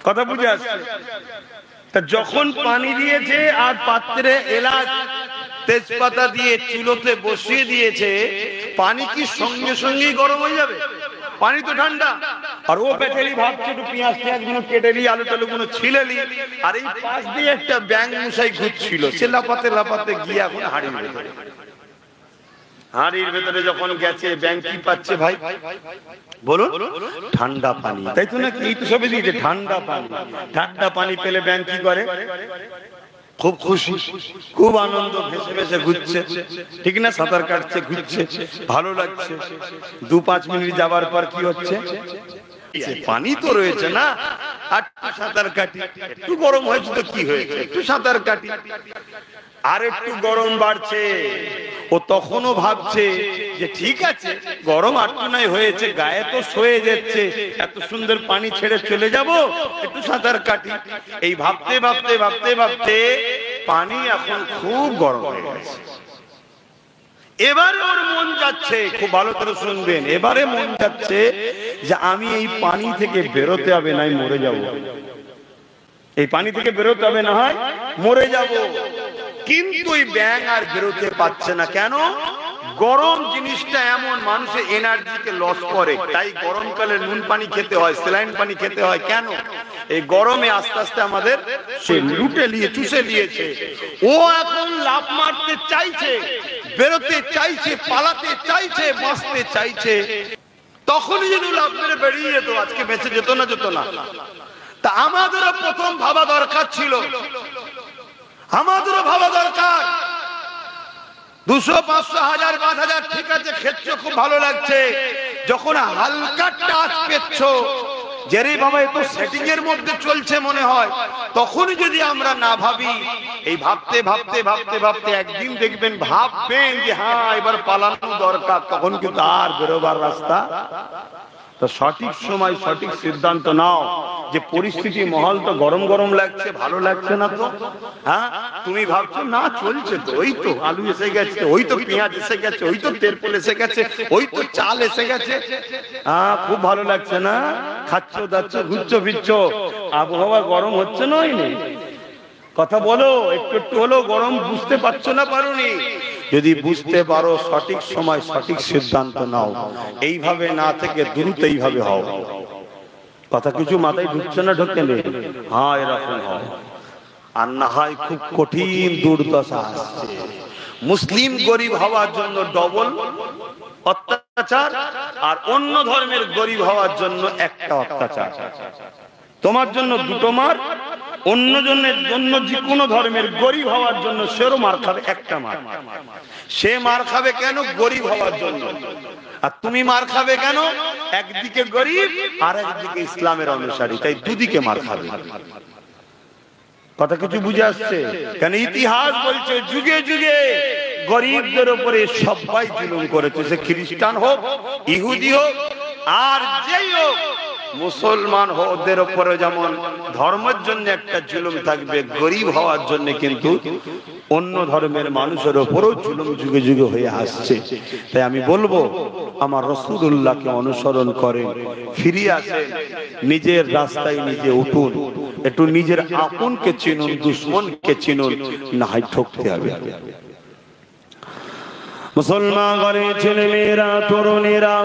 [SPEAKER 1] কথা বুঝে আসছে? তা যখন পানি দিয়েছে আর পাত্রে এলাচ তেজপাতা দিয়ে চুলোতে বসিয়ে দিয়েছে, পানি কি সঙ্গে সঙ্গেই গরম হয়ে যাবে? পানি তো ঠান্ডা। আর ও বেচারি ভাবছে একটু পেঁয়াজ গুলো কেটে নি, আলু টালু গুলো ছিলে নি, আর এই পাশ দিয়ে একটা ব্যাঙ মশাই ঘুরছিল, সে লাপাতে লাপাতে গিয়ে এখন হাঁড়ির ভেতরে যখন গেছে, ব্যাঙ কি পাচ্ছে ভাই বলুন? ঠান্ডা পানি, তাই তো নাকি? এই তো সবই দিয়েছে ঠান্ডা পানি। ঠান্ডা পানি পেলে ব্যাঙ কি করে? খুব খুশি, খুব আনন্দ, ভেসে ভেসে ঘুরছে, ঠিক না? সাঁতার কাটছে, ঘুরছে, ভালো লাগছে। 2-5 মিনিট যাবার পর কি হচ্ছে? পানি তো রয়েছে না, আর একটু সাঁতার কাটি, একটু গরম হয়েছে তো কি হয়েছে, একটু সাঁতার কাটি। আর একটু গরম বাড়ছে, ও তখনও ভাবছে যে ঠিক আছে গরম আটটু নাই হয়েছে, গায়ে তো সয়ে যাচ্ছে, এত সুন্দর পানি ছেড়ে চলে যাব, একটু সাঁতার কাটি। এই ভাবতে ভাবতে ভাবতে ভাবতে পানি এখন খুব গরম হয়ে গেছে। এবারে ওর মন যাচ্ছে, খুব ভালো করে শুনবেন, এবারে মন যাচ্ছে যে আমি এই পানি থেকে বেরোতে হবে নাই মরে যাব, এই পানি থেকে বেরোতে হবে না হয় মরে যাব। কিন্তু এই ব্যাঙ আর বেরোতে পারছে না। কেন? গরম জিনিসটা এমন মানুষের এনার্জিকে লস করে, তাই গরমকালে নুন পানি খেতে হয়, স্যালাইন পানি খেতে হয়। কেন? এই গরমে আস্তে আস্তে আমাদের সে লুটে নিয়ে চুষে নিয়েছে। ও এখন লাফ মারতে চাইছে, বেরোতে চাইছে, পালাতে চাইছে, বাঁচতে চাইছে। তখনই যদি লাফ মেরে বেরিয়ে যেত, আজকে বেঁচে যেত না, যেত না। তা আমাদেরও প্রথম ভাবা দরকার ছিল, আমাদেরও ভাবা দরকার 200, 500, 1000, 5000 ঠিক আছে, খেচ্ছো, খুব ভালো লাগছে। যখন হালকা টাচ পেচ্ছ, যেরে বাবা এত সেটিং এর মধ্যে চলছে মনে হয়, তখনই যদি আমরা না ভাবি, এই ভাবতে ভাবতে ভাবতে ভাবতে একদিন দেখবেন, ভাববেন যে হ্যাঁ এবার পালানো দরকার, তখন কিন্তু আর বেরোবার রাস্তা। তো সঠিক সময় সঠিক সিদ্ধান্ত নাও। যে পরিস্থিতি মহল তো গরম গরম লাগছে, ভালো লাগছে না তো, হ্যাঁ তুমি ভাবছো না চলছে তো, ওই তো আলু এসে গেছে, ওই তো পেঁয়াজ এসে গেছে, ওই তো তেরপল এসে গেছে, ওই তো চাল এসে গেছে, হ্যাঁ খুব ভালো লাগছে না, খাচ্ছ দাচ্ছ ঘুরছো ফিরছো, আবহাওয়া গরম হচ্ছে না, কথা বলো, একটু একটু হলো গরম বুঝতে পারছো না, পারোনি? যদি বুঝতে পারো সঠিক সময় সঠিক সিদ্ধান্ত নাও, এইভাবে না থেকে দ্রুত এইভাবে হও। কথা কিছু মাথায় ঢুকছে না, ঢুকে নেই, হ্যাঁ এরকম হয়। আর না হয় খুব কঠিন দুর্দশা আসছে। মুসলিম গরিব হওয়ার জন্য ডবল অত্যাচার, আর অন্য ধর্মের গরিব হওয়ার জন্য একটা অত্যাচার। তোমার জন্য দুটো মার, অন্য জনের জন্য যে কোনো ধর্মের গরিব হওয়ার জন্য সেরও মার খাবে, একটা মার। সে মার খাবে কেন? গরিব হওয়ার জন্য। আর তুমি মার খাবে কেন? একদিকে গরিব আর একদিকে ইসলামের অনুসারী, তাই দুদিকে মার খাবে। কথা কিছু বুঝে আসছে? কেন ইতিহাস বলছে যুগে যুগে গরিবদের উপরে সবাই জুলুম করেছে, সে খ্রিস্টান হোক, ইহুদি হোক, আর যেই হোক, মুসলমান হোক, ওদের উপরে যেমন ধর্মের জন্য একটা জুলুম থাকবে, গরিব হওয়ার জন্য কিন্তু অন্য ধর্মের মানুষের উপরও জুলুম যুগে যুগে হয়ে আসছে। তাই আমি বলবো আমার রাসূলুল্লাহকে অনুসরণ করেন, ফিরে আসেন, নিজের রাস্তায় নিজে উঠুন, একটু নিজের আপনকে চিনুন, দুশ্মনকে চিনুন, না হয় ঠকতে হবে। মুসলমান ঘরের ছেলে মেয়েরা, তরুণেরা,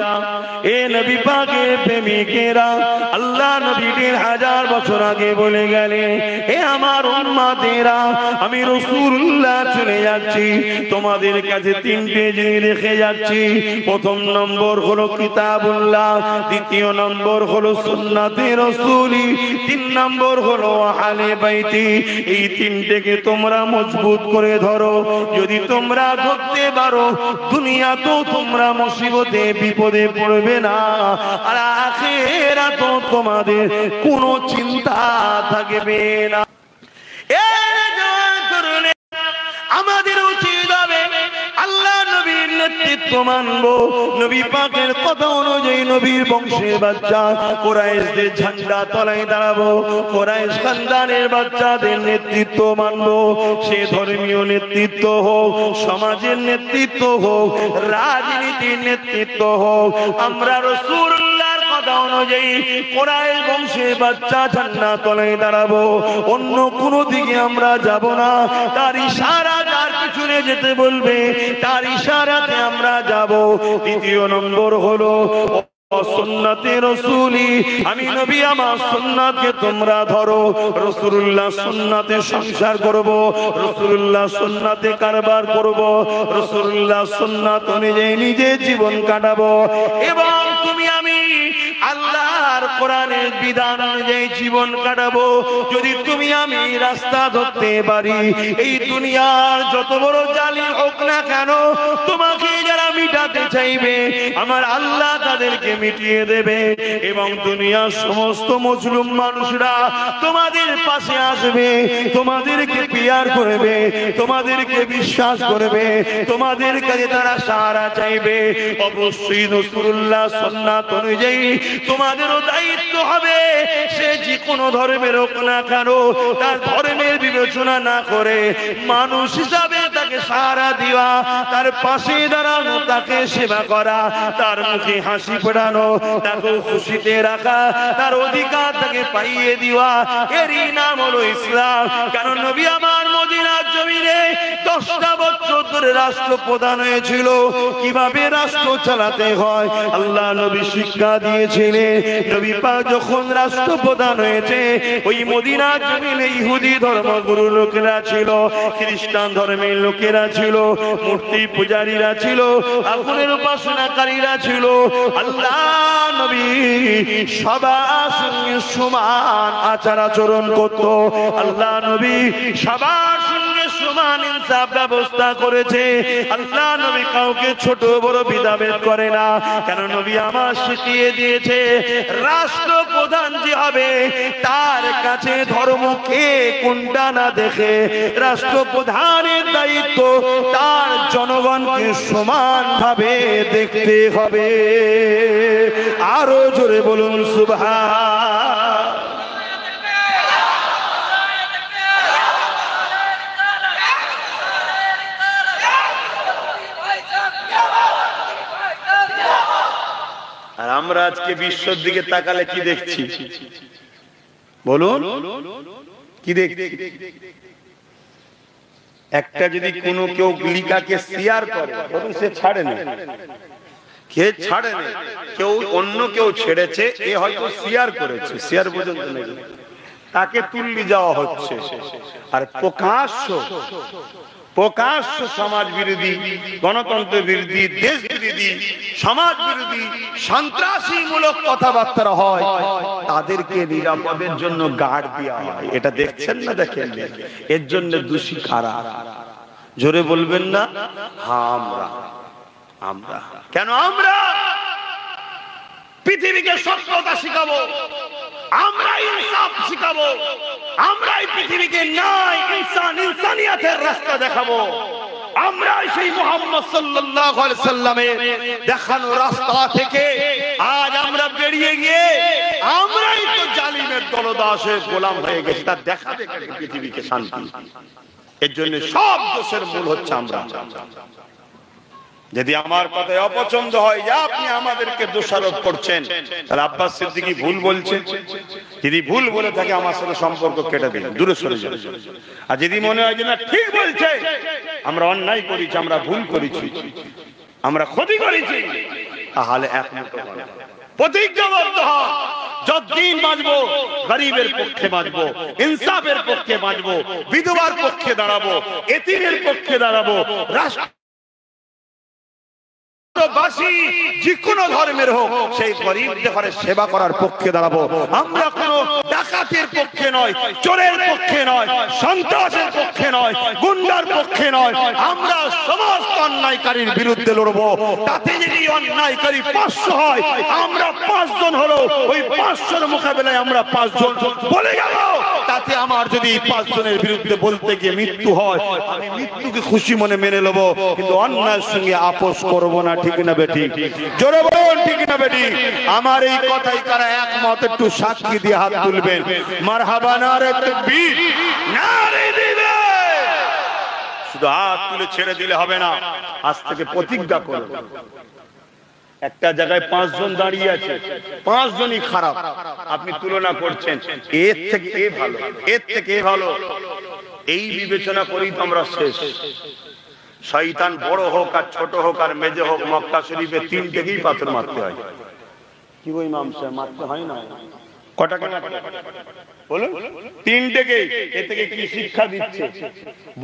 [SPEAKER 1] এ নবী পাকের প্রেমিকেরা, আল্লাহ নবী 1000 বছর আগে বলে গেলেন, এ আমার উম্মতেরা, আমি রাসূলুল্লাহ চলে যাচ্ছি, তোমাদের কাছে 3টে জিনিস রেখে যাচ্ছি। প্রথম নম্বর হলো কিতাবুল্লাহ, দ্বিতীয় নম্বর হলো সুন্নাতে রাসূলি, 3 নম্বর হলো আহলে বাইতি। এই 3টেকে তোমরা মজবুত করে ধরো। যদি তোমরা ধরতে পারো, দুনিয়া তো তোমরা মুসিবতে বিপদে পড়বে না, আর আখিরাতে তোমাদের কোনো চিন্তা থাকবে না। আমাদের উচিত হবে আল্লাহ নবীর নেতৃত্ব মানবো, নবী পাকের কথা অনুযায়ী নবীর বংশের বাচ্চা কুরাইশদের ঝান্ডা তলায় দাঁড়াবো, কুরাইশ খানদানের বাচ্চাদের নেতৃত্ব মানবো। সে ধর্মীয় নেতৃত্ব হোক, সমাজের নেতৃত্ব হোক, রাজনীতির নেতৃত্ব হোক, আমরা রাসূলুল্লাহর কথা অনুযায়ী কুরাইশ বংশের বাচ্চা ঝান্ডা তলায় দাঁড়াবো, অন্য কোনো দিকে আমরা যাব না। তার ইশারা যার পিছনে যেতে বলবে তার ইশারাতে আমরা যাব। দ্বিতীয় নম্বর হলো সুন্নাতে রাসূলি, আমি নবী আমার সুন্নাতকে তোমরা ধরো। রাসূলুল্লাহ সুন্নাতে সংসার করব, রাসূলুল্লাহ সুন্নাতে কারবার করব, রাসূলুল্লাহ সুন্নাত অনুযায়ী নিজে জীবন কাটাবো। এবং তুমি আমি আল্লাহর কোরআনের বিধান অনুযায়ী জীবন কাটাবো। যদি তুমি আমি রাস্তা ধরতে পারি, এই দুনিয়ার যত বড় জালিম হোক না কেন, তোমাকে যারা মিটাতে চাইবে আমার আল্লাহ তাদেরকে মিটিয়ে দেবে এবং দুনিয়ার সমস্ত মুসলিম মানুষরা তোমাদের পাশে আসবে, তোমাদেরকে পিয়ার করবে, তোমাদেরকে বিশ্বাস করবে, তোমাদের কাছে তারা সাহারা চাইবে। অবশ্যই রাসূলুল্লাহ সুন্নাত অনুযায়ী তোমাদেরও দায়িত্ব হবে সে যে কোনো ধর্মের হোক না কেন তার ধর্মের বিবেচনা না করে মানুষ হিসাবে তাকে সাহারা দেওয়া, তার পাশে দাঁড়ানো, তাকে সেবা করা, তার মুখে হাসি ফোটানো, তাকে খুশিতে রাখা, তার অধিকার তাকে পাইয়ে দেওয়া, এরই নাম হলো ইসলাম। কারণ নবী আমার মদিনার জমিনে 10টা বছর ধরে রাষ্ট্রপ্রধান হয়েছিল, কিভাবে রাষ্ট্র চালাতে হয় আল্লাহ নবী শিক্ষা দিয়েছিলেন। নবী পাক যখন রাষ্ট্রপ্রধান হয়েছে ওই মদিনার জমিনে ইহুদি ধর্মগুরু লোকেরা ছিল, খ্রিস্টান ধর্মের লোকেরা ছিল, মূর্তি পূজারীরা ছিল, আগুনের উপাসনাকারীরা ছিল। আল্লাহ নবী সবার সঙ্গে সমান আচার আচরণ করত। আল্লাহ নবী সবার সঙ্গে সমান ইনসাফ ব্যবস্থা করেছে। আল্লাহ নবী কাউকে ছোট বড় ভেদাভেদ করে না। কেন নবী আমার শিখিয়ে দিয়েছে রাষ্ট্রপ্রধান যে হবে তার কাছে ধর্ম কে কোনটা না দেখে রাষ্ট্রপ্রধানের দায়িত্ব তার জনগণকে সমানভাবে দেখতে হবে। আরো জোরে বলুন সুবহান। আর আমরা আজকে বিশ্বের দিকে তাকালে কি দেখছি বলুন? কি দেখছি? একটা যদি কোনো কেউ লিকাকে শেয়ার করে বলুন সে ছাড়ে না, কে ছাড়ে না, কেউ অন্য কেউ ছেড়েছে, এ হয়তো শেয়ার করেছে, শেয়ার পর্যন্ত নেই, তাকে তুল্লি যাওয়া হচ্ছে। আর প্রকাশ্য সমাজ বিরোধী, গণতন্ত্র বিরোধী, দেশ বিরোধী, সমাজ বিরোধী, সন্ত্রাসী মূলক কথাবার্তা হয়, তাদেরকে নিরাপদের জন্য গার্ড দেওয়া হয়। এটা দেখছেন না দেখেন? এর জন্য দোষী কারা? জোরে বলবেন না? আমরা কেন? আমরা পৃথিবীকে সত্যতা শিখাবো, আমরা ইনসাফ শিখাবো, আমরাই পৃথিবীকে ন্যায়, ইনসান, ইনসানিয়াতের রাস্তা দেখাবো। আমরাই সেই মুহাম্মদ সাল্লাল্লাহু আলাইহি সাল্লামের দেখানো রাস্তা থেকে আজ আমরা বেরিয়ে গিয়ে আমরাই তো জালিমের দলদাসের গোলাম হয়ে গেছি। তা দেখাবে পৃথিবীকে শান্তি। এর জন্য সব দোষের মূল হচ্ছে আমরা। যদি আমার কথায় অপছন্দ হয় যে আপনি আমাদেরকে দোষারোপ করছেন, তাহলে আব্বাস সিদ্দিকী ভুল বলছেন। যদি ভুল বলে থাকে আমার সাথে সম্পর্ক কেটে দিন, দূরে সরে যান। আর যদি মনে হয় যে না ঠিক বলছে, আমরা অন্যায় করেছি, আমরা ভুল করেছি, আমরা ক্ষতি করেছি, তাহলে একমত প্রতিজ্ঞাবদ্ধ হন, যতদিন বাঁচবো গরিবের পক্ষে বাঁচবো, ইনসাফের পক্ষে বাঁচবো, বিধবার পক্ষে দাঁড়াবো, এতিমের পক্ষে দাঁড়াবো, রাষ্ট্র যে কোনো ধর্মের হোক সেই গরিবদের ঘরে সেবা করার পক্ষে দাঁড়াবো। আমরা কোনো ডাকাতের পক্ষে নয়, চোরের পক্ষে নয়, সন্ত্রাসের পক্ষে নয়, গুন্ডার পক্ষে নয়। আমরা সমস্ত অন্যায়কারীর বিরুদ্ধে লড়বো। তাতে যদি অন্যায়কারী 500 হয়, আমরা 5 জন হলো, ওই 500-র মোকাবেলায় আমরা 5 জন বলে গেল। তাতে আমার যদি 5 জনের বিরুদ্ধে বলতে গিয়ে মৃত্যু হয়, আমি মৃত্যুকে খুশি মনে মেনে নেবো, কিন্তু অন্যায়ের সঙ্গে আপোষ করবো না। ঠিক না বেটি? জোরে বলুন ঠিক না বেটি? আমার এই কথাই কারা একমত একটু সাক্ষী দিয়ে হাত তুলবেন। মারহাবা, নারে তাকবীর, নারে দিবেন। শুধু হাত তুলে ছেড়ে দিলে হবে না, আজ থেকে প্রতিজ্ঞা করুন। একটা জায়গায় 5 জন দাঁড়িয়ে আছে, 5 জনই খারাপ, আপনি তুলনা করছেন এর থেকে এ ভালো, এর থেকে এ ভালো, এই বিবেচনা করেই তো আমরা শেষ। শয়তান বড় হোক আর ছোট হোক আর মেজে হোক, মক্কা শরীফে 3টেকেই পাথর মারতে হয়। কি ওই ইমাম সাহেব মারতে হয় না? কটাকে বলুন? 3টেকেই। এ থেকে কি শিক্ষা দিচ্ছে?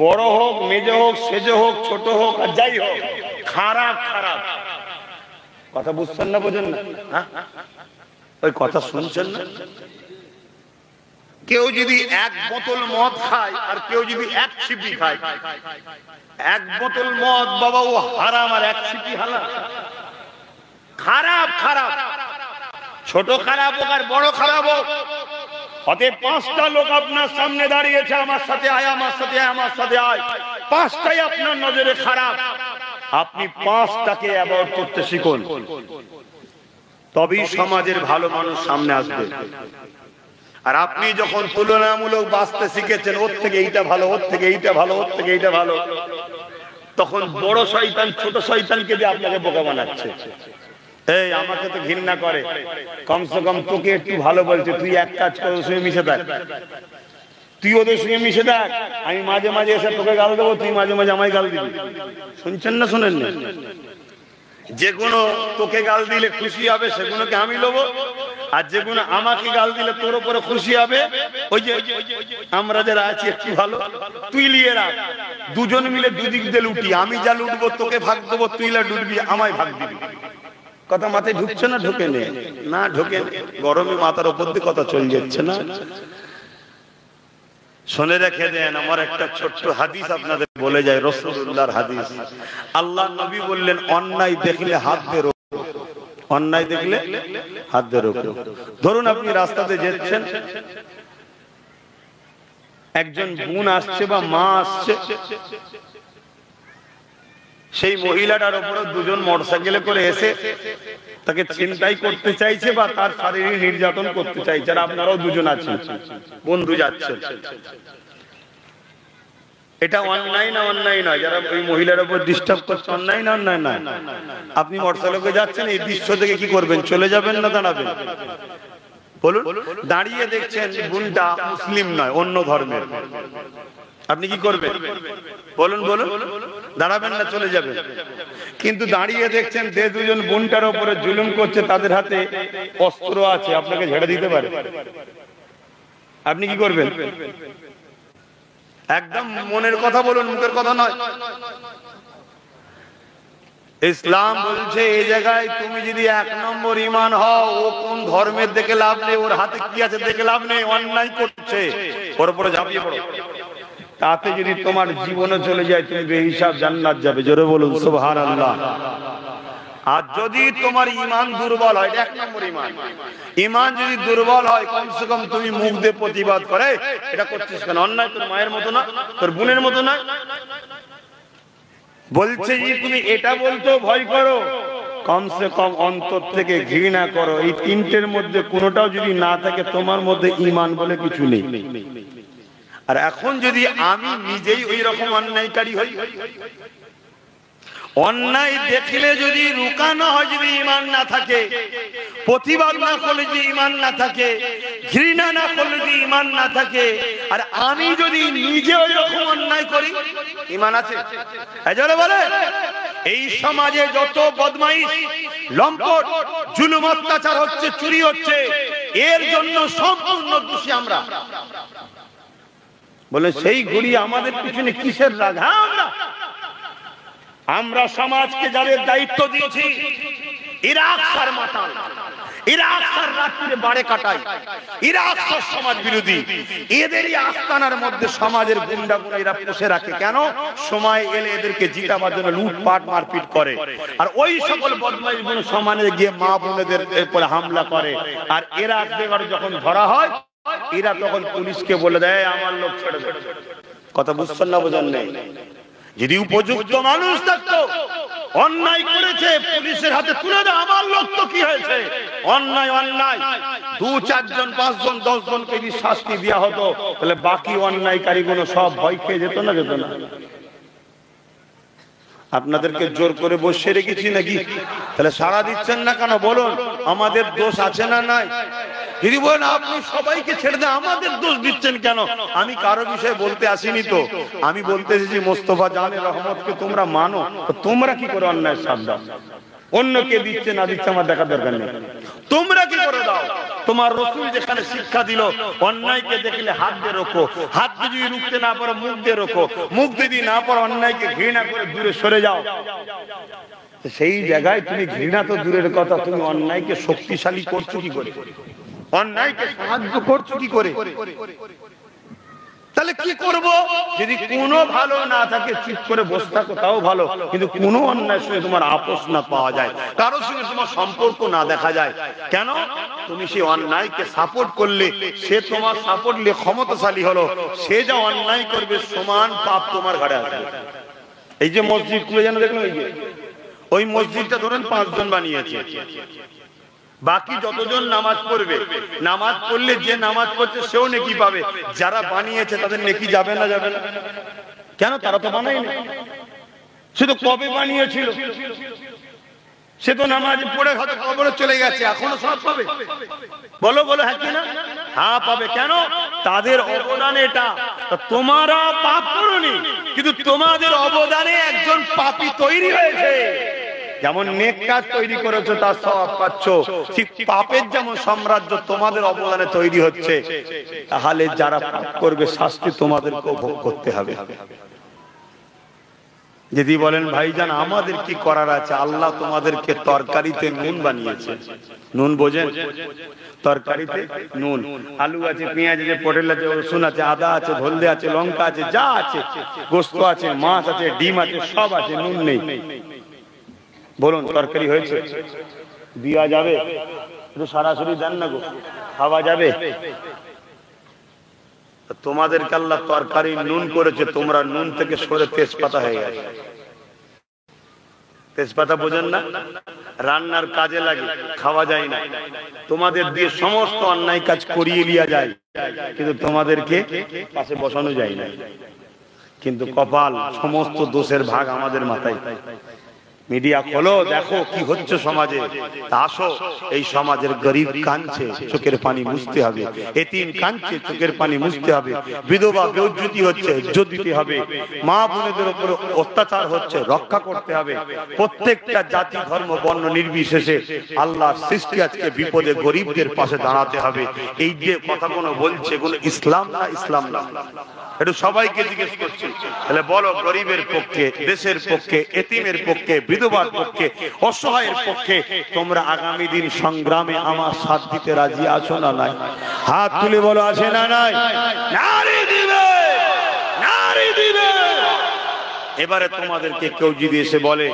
[SPEAKER 1] বড় হোক, মেজে হোক, সেজে হোক, ছোট হোক আর যাই হোক, খারাপ খারাপ। কথা বুঝছেন না? বোঝেন না? ওই কথা শুনছেন না? কেউ যদি এক বোতল মদ খায় আর কেউ যদি এক ছিপি খায়, এক বোতল মদ বাবা ও হারাম আর এক ছিপি হালাল। খারাপ খারাপ, ছোট খারাপ হোক আর বড় খারাপ হোক। অতএব পাঁচটা লোক আপনার সামনে দাঁড়িয়েছে, আমার সাথে আয়, আমার সাথে আয়, আমার সাথে আয়, পাঁচটাই আপনার নজরে খারাপ। আপনি পাঁচটাকে অ্যাভয়েড করতে শিখুন, তবেই সমাজের ভালো মানুষ সামনে আসবে। আর আপনি যখন তুলনামূলক বাঁচতে শিখেছেন, ওর থেকে এইটা ভালো, ওর থেকে এইটা ভালো, ওর থেকে এইটা ভালো, তখন বড় শয়তান ছোট শয়তানকে দিয়ে আপনাকে বোকা বানাচ্ছে। এই আমাকে তো ঘৃণা করে, কমসে কম তোকে একটু ভালো বলছে, তুই এক কাজ করে ওর সঙ্গে মিশে থাক, তুই ওদের সঙ্গে মিশে থাক, আমি মাঝে মাঝে এসে তোকে গাল দেবো, তুই মাঝে মাঝে আমায় গাল দিবি। শুনছেন না শোনেন না? যেগুলো তোকে গাল দিলে খুশি হবে সেগুলোকে আমি নেবো, আর যেগুলো আমাকে গাল দিলে তোর উপরে খুশি হবে, ওই যে আমরা যারা আছি একটু ভালো, তুই নিয়ে রাখ, দুজন মিলে দুদিক দিয়ে লুটি, আমি যা লুটবো তোকে ভাগ দেবো, তুই লা লুটবি আমায় ভাগ দিবি। কথা মাথায় ঢুকছে না? ঢোকে না ঢোকে, গরমে মাথার উপর দিয়ে কথা চলে যাচ্ছে না। শুনে রেখে দেন, আমার একটা ছোট্ট হাদিস আপনাদের বলে যায়, রাসূলুল্লাহর হাদিস। আল্লাহ নবী বললেন, অন্যায় দেখলে হাত দিয়ে রোখো, অন্যায় দেখলে হাত দিয়ে রোখো। ধরুন আপনি রাস্তাতে যাচ্ছেন, একজন বোন আসছে বা মা আসছে, সেই মহিলাটার উপরে দুজন মোটরসাইকেলে করে এসে তাকে ছিনতাই করতে চাইছে বা তার শারীরিক নির্যাতন করতে চাইছে, আর আপনারাও দুজন আছেন, বন্ধু যাচ্ছেন। এটা অন্যায় না অন্যায় নয়? যারা ওই মহিলার উপর ডিস্টার্ব করছে, অন্যায় না অন্যায় নয়? আপনি মোটরসাইকেলে যাচ্ছেন, এই দৃশ্য দেখে কি করবেন? চলে যাবেন না দাঁড়াবেন? বলুন। দাঁড়িয়ে দেখছেন বোনটা মুসলিম নয়, অন্য ধর্মের, আপনি কি করবেন? বলুন বলুন। দাঁড়াবেন না চলে যাবেন? কিন্তু দাঁড়িয়ে দেখছেন যে দুজন বোনটার উপরে জুলুম করছে, তাদের হাতে অস্ত্র আছে, আপনাকে ঝেড়ে দিতে পারে, আপনি কি করবেন? একদম মনের কথা বলুন, মুখের কথা নয়। ইসলাম বলছে এই জায়গায় তুমি যদি এক নম্বর ঈমান হও, ও কোন ধর্মের দেখে লাভ নেই, ওর হাতে কি আছে দেখে লাভ নেই, অন্যায় করছে, ওর উপরে ঝাঁপিয়ে পড়ো। তাতে যদি তোমার জীবনে চলে যায়, তুমি বেহিসাব জান্নাত যাবে। জোরে বলুন সুবহানাল্লাহ। আর যদি তোমার ঈমান দুর্বল হয়, এক নম্বর ঈমান, ঈমান যদি দুর্বল হয়, কমসে কম তুমি মুখ দিয়ে প্রতিবাদ করে, এটা করছিস কেন? অন্যায় তোর মায়ের মতো না, তোর বোনের মতো না। বলছে যে তুমি এটা বলতেও ভয় করো, কমসে কম অন্তর থেকে ঘৃণা করো। এই তিনটের মধ্যে কোনোটাও যদি না থাকে, তোমার মধ্যে ঈমান বলে কিছু নেই। আর এখন যদি আমি নিজেই ওই রকম অন্যায়কারী হই, অন্যায় দেখলে যদি রুকানো হয়, যদি ঈমান না থাকে, প্রতিবাদ না করলে যদি ঈমান না থাকে, ঘৃণা না করলে যদি ঈমান না থাকে, আর আমি যদি নিজে ওই রকম অন্যায় করি, ঈমান আছে? এজন্য বলে এই সমাজে যত বদমাইশ, লম্পট, জুলুম, অত্যাচার হচ্ছে, চুরি হচ্ছে, এর জন্য সম্পূর্ণ দোষী আমরা। বলে সেই ঘুরি আমাদের পিছনে কিসের রাগ? আমরা সমাজকে যাদের দায়িত্ব দিয়েছি, ইরাক সার মাতাল, ইরাক সার রাত্রে বাড়ে কাটায়, ইরাক সার সমাজ বিরোধী, এদেরই আস্তানার মধ্যে সমাজের গুন্ডাগুলো এরা পুষে রাখে। কেন? সময় এলে এদেরকে জিতাবার জন্য লুটপাট মারপিট করে। আর ওই সকল বদমাইশগুলো সমাজে গিয়ে মা বোনেদের উপরে হামলা করে। আর এরা যখন ধরা হয়, এরা তখন পুলিশকে বলে দেয় আমার লোক ছেড়ে দেয়। কথা বুঝছেন না? বোঝেন নেই? যদি উপযুক্ত মানুষ থাকতো, অন্যায় করেছে, পুলিশের হাতে তুলে দেয়, আমার লোক তো কি হয়েছে? অন্যায় অন্যায়, 2, 4 জন, 5 জন, 10 জনকে যদি শাস্তি দেওয়া হতো, তাহলে বাকি অন্যায়কারীগুলো সব ভয় খেয়ে যেত না? যেত না? আপনাদেরকে জোর করে বসে রেখেছি নাকি? তাহলে সাড়া দিচ্ছেন না কেন? বলুন, আমাদের দোষ আছে না নাই? যদি বলেন আপনি সবাইকে ছেড়ে দেন, আমাদের দোষ দিচ্ছেন কেন? আমি কারো বিষয়ে বলতে আসিনি তো, আমি বলতে এসেছি মোস্তফা জানের রহমতকে তোমরা মানো। তোমরা কি করে অন্যায় সাথ দাও? অন্য কে দিচ্ছে না দিচ্ছে আমার দেখা দরকার নেই, তোমরা কি করে দাও? তোমার রাসূল যেখানে শিক্ষা দিল, অন্যায়কে দেখলে হাত দিয়ে রোখো, হাত দিয়ে যদি রুখতে না পারো মুখ দিয়ে রোখো, মুখ যদি না পারো অন্যায়কে ঘৃণা করে দূরে সরে যাও। সেই জায়গায় তুমি ঘৃণা তো দূরের কথা, তুমি অন্যায়কে শক্তিশালী করছো কি করে? অন্যায়কে সাহায্য করছো কি করে? তাহলে কি করব? যদি কোনো ভালো না থাকে চুপ করে বসে থাকো তাও ভালো, কিন্তু কোনো অন্যায়ের সঙ্গে তোমার আপোষ না পাওয়া যায়, কারোর সঙ্গে তোমার সম্পর্ক না দেখা যায়, কেন? তুমি সেই অন্যায়কে সাপোর্ট করলে, সে তোমার সাপোর্ট নিয়ে ক্ষমতাশালী হলো, সে যা অন্যায় করবে সমান পাপ তোমার ঘাড়ে আসবে। এই যে মসজিদ খুলে যেন দেখলাম, এই যে ওই মসজিদটা ধরেন 5 জন বানিয়েছে, বাকি যতজন নামাজ পড়বে, নামাজ পড়লে যে নামাজ পড়ছে সেও নেকি পাবে, যারা বানিয়েছে তাদের নেকি যাবে না? যাবে না কেন? তারা তো বানায়নি, সে তো কবে বানিয়েছিল, সে তো নামাজ পড়ে হয়তো কবরে চলে গেছে, এখনো সব পাবে? বলো বলো, হ্যাঁ কি না? হ্যাঁ পাবে। কেন? তাদের অবদান এটা। তোমরা পাপ করোনি, কিন্তু তোমাদের অবদানে একজন পাপী তৈরি হয়েছে। যেমন নেক কাজ তৈরি করেছো তার সওয়াব পাচ্ছ, ঠিক পাপের যেমন সাম্রাজ্য তোমাদের অবদানে তৈরি হচ্ছে। তাহলে যারা পাপ করবে শাস্তি তোমাদেরকে ভোগ করতে হবে। যদি বলেন ভাইজান আমাদের কি করার আছে, আল্লাহ তোমাদেরকে তরকারিতে নুন বানিয়েছে। নুন বোঝেন? তরকারিতে নুন, আলু আছে, পেঁয়াজ আছে, পটল আছে, রসুন আছে, আদা আছে, হলদে আছে, লঙ্কা আছে, যা আছে, গোস্ত আছে, মাছ আছে, ডিম আছে, সব আছে, নুন নেই। বলুন তরকারি হয়েছে? দেওয়া যাবে? একটু সরাসরি দেন না গো, খাওয়া যাবে? তোমাদেরকে আল্লাহ তরকারি নুন করেছে, তোমরা নুন থেকে সরে তেজপাতা হয়ে গেছে। তেজপাতা বোঝেন না? রান্নার কাজে লাগে, খাওয়া যায় না। তোমাদের দিয়ে সমস্ত অন্যায় কাজ করিয়ে লিয়া যায়, কিন্তু তোমাদেরকে পাশে বসানো যায় না। কিন্তু কপাল, সমস্ত দোষের ভাগ আমাদের মাথায়। মিডিয়া খোলো, দেখো কি হচ্ছে সমাজে। আসো, এই সমাজের গরিব কাঁদছে, চোখের পানি মুছতে হবে। এতিম কাঁদছে, চোখের পানি মুছতে হবে। বিধবা বেউজ্জতি হচ্ছে, ইজ্জত দিতে হবে। মা বোনেদের উপর অত্যাচার হচ্ছে, রক্ষা করতে হবে। প্রত্যেকটা জাতি, ধর্ম, বর্ণ নির্বিশেষে আল্লাহর সৃষ্টি আজকে বিপদে গরিবদের পাশে দাঁড়াতে হবে। এই যে কথাগুলো বলছে, এগুলো ইসলাম না? ইসলাম না? একটু সবাইকে জিজ্ঞেস করছি, তাহলে বলো, গরিবের পক্ষে, দেশের পক্ষে, এতিমের পক্ষে, বিধবার পক্ষে, অসহায়ের পক্ষে তোমরা আগামী দিন সংগ্রামে আমার সাথ দিতে রাজি আছো না নাই? হাত তুলে বলো, আছে না নাই? নারী দিবে, নারী দিবে। এবারে তোমাদেরকে কেউ যদি এসে বলে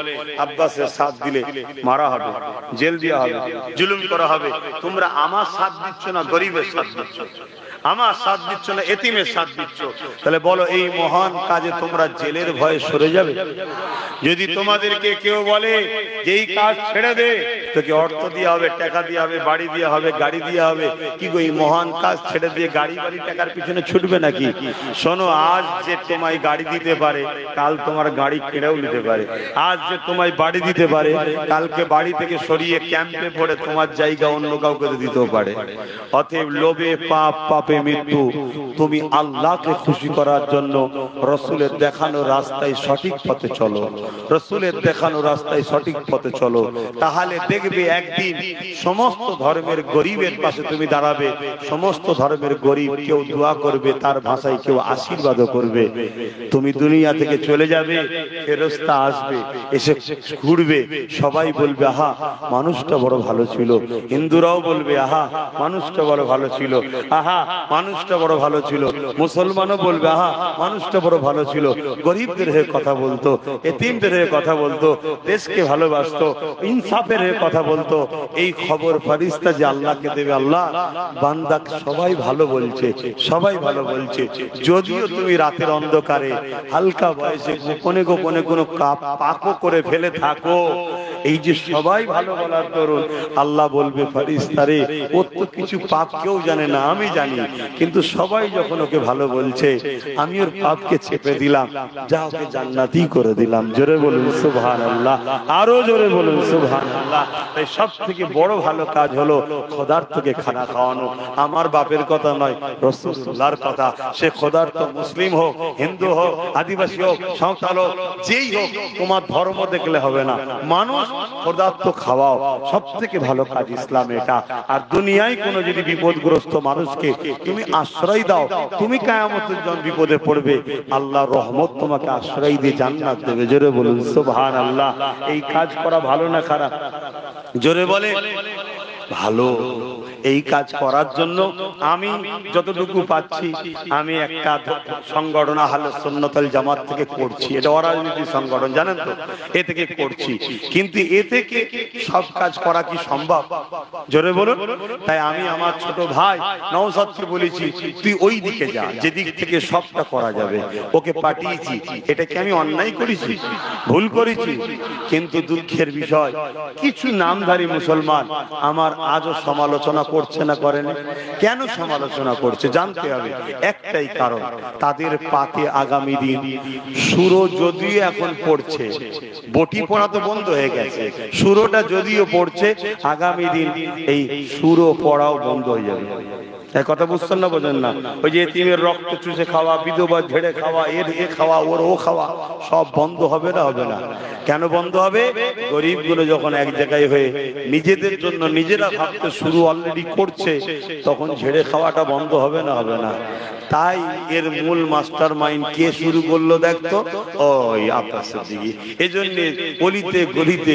[SPEAKER 1] আব্বাসের সাথ দিলে মারা হবে, জেল দেওয়া হবে, জুলুম করা হবে, তোমরা আমার সাথ দিচ্ছ না গরিবের সাথ দিচ্ছ, আমার সাথ দিচ্ছ না এতিমের সাথ দিচ্ছ, তাহলে বলো এই মহান কাজে তোমরা জেলের ভয়ে সরে যাবে? যদি তোমাদেরকে কেউ বলে যে এই কাজ ছেড়ে দে, তোকে অর্থ দেওয়া হবে, টাকা দেওয়া হবে, বাড়ি দেওয়া হবে, গাড়ি দেওয়া হবে, কি গো এই মহান কাজ ছেড়ে দিয়ে গাড়ি বাড়ি টাকার পিছনে ছুটবে নাকি? শোনো, আজ যে তোমায় গাড়ি দিতে পারে, কাল তোমার গাড়ি কেড়েও নিতে পারে। আজ যে তোমায় বাড়ি দিতে পারে, কালকে বাড়ি থেকে সরিয়ে ক্যাম্পে পড়ে তোমার জায়গা অন্য কাউকে দিতেও পারে। অতএব লোভে পাপ, পাপে মৃত্যু। তুমি আল্লাহকে খুশি করার জন্য রসুলের দেখানো রাস্তায় সঠিক পথে চলো, রসুলের দেখানো রাস্তায় সঠিক পথে চলো। তাহলে দেখবে একদিন সমস্ত ধর্মের গরিবের পাশে তুমি দাঁড়াবে। সমস্ত ধর্মের গরিব কেউ দোয়া করবে, তার ভাষায় কেউ আশীর্বাদও করবে। তুমি দুনিয়া থেকে চলে যাবে, ফেরেশতা আসবে, এসে ঘুরবে, সবাই বলবে আহা মানুষটা বড় ভালো ছিল। হিন্দুরাও বলবে আহা মানুষটা বড় ভালো ছিল, আহা মানুষটা বড় ভালো ছিল। মুসলমানও বলবে আহা মানুষটা বড় ভালো ছিল। গরিবদের হয়ে কথা বলতো, এতিমদের হয়ে কথা বলতো, দেশকে ভালোবাসতো, ইনসাফের হয়ে কথা বলতো। এই খবর ফেরেশতা যে আল্লাহকে দেবে, আল্লাহ বান্দাকে সবাই ভালো বলছে, সবাই ভালো বলছে। যদিও তুমি রাতের অন্ধকারে হালকা বয়সে গোপনে গোপনে কোনো পাপও করে ফেলে থাকো, এই যে সবাই ভালো বলার দরুন আল্লাহ বলবে ফেরেশতারে ও তো কিছু পাপ কেউ জানে না, আমি জানি, কিন্তু সবাই যখন ওকে ভালো বলছে আমি ওর পাপকে চেপে দিলাম, যা ওকে জান্নাতি করে দিলাম। জোরে বলুন সুবহানাল্লাহ, আরো জোরে বলুন সুবহানাল্লাহ। তাই সব থেকে বড় ভালো কাজ হলো খোদার থেকে খানা খাওয়ানো। আমার বাপের কথা নয়, রাসূলুল্লাহর কথা। সে খোদার তো মুসলিম হোক, হিন্দু হোক, আদিবাসী হোক, সাঁওতাল হোক, যেই হোক, তোমার ধর্ম দেখলে হবে না, মানুষ খোদার তো খাওয়াও। সব থেকে ভালো কাজ ইসলাম এটা। আর দুনিয়ায় কোনো যদি বিপদগ্রস্ত মানুষকে তুমি আশ্রয় দাও, তুমি কিয়ামতের যখন বিপদে পড়বে আল্লাহর রহমত তোমাকে আশ্রয় দিয়ে জান্নাত দেবে। জোরে বলুন সুবহানাল্লাহ। এই কাজ করা ভালো না খারাপ? জোরে বলে ভালো। এই কাজ করার জন্য আমি যতটুকু পাচ্ছি আমি একটা সংগঠন আহলে সুন্নাত ওয়াল জামাত থেকে করছি, এটা অরাজনৈতিক সংগঠন জানেন তো, এ থেকে করছি, কিন্তু এ থেকে সব কাজ করা কি সম্ভব? জোরে বলুন। তাই আমি আমার ছোট ভাই নওশাদকে বলেছি তুই ওই দিকে যা যেদিক থেকে সবটা করা যাবে, ওকে পাঠিয়েছি। এটা কি আমি অন্যায় করেছি, ভুল করেছি? কিন্তু দুঃখের বিষয় কিছু নামধারী মুসলমান আমার আজও সমালোচনা করছে না, করেন কেন সমালোচনা করছে জানতে হবে। একটাই কারণ, তাদের পাতে আগামী দিন সুরো যদিও এখন পড়ছে, বটি পড়া তো বন্ধ হয়ে গেছে, সুরোটা যদিও পড়ছে আগামী দিন এই সুরো পড়াও বন্ধ হয়ে যাবে। কথা বুঝছেন না, বোঝেন না? ওই যে এতিমের রক্ত চুষে খাওয়া, বিধবা ঝেড়ে খাওয়া, এর এ খাওয়া, ওর ও খাওয়া, সব বন্ধ হবে না? হবে না। কেন বন্ধ হবে? গরিব গুলো যখন এক জায়গায় হয়ে নিজেদের জন্য নিজেরা ভাবতে শুরু অলরেডি করছে, তখন ঝেড়ে খাওয়াটা বন্ধ হবে না? হবে না। তাই এর মূল মাস্টার মাইন্ড কে শুরু করলো দেখতো? ওই আব্বাস সিদ্দিকী। এজন্য গলিতে গলিতে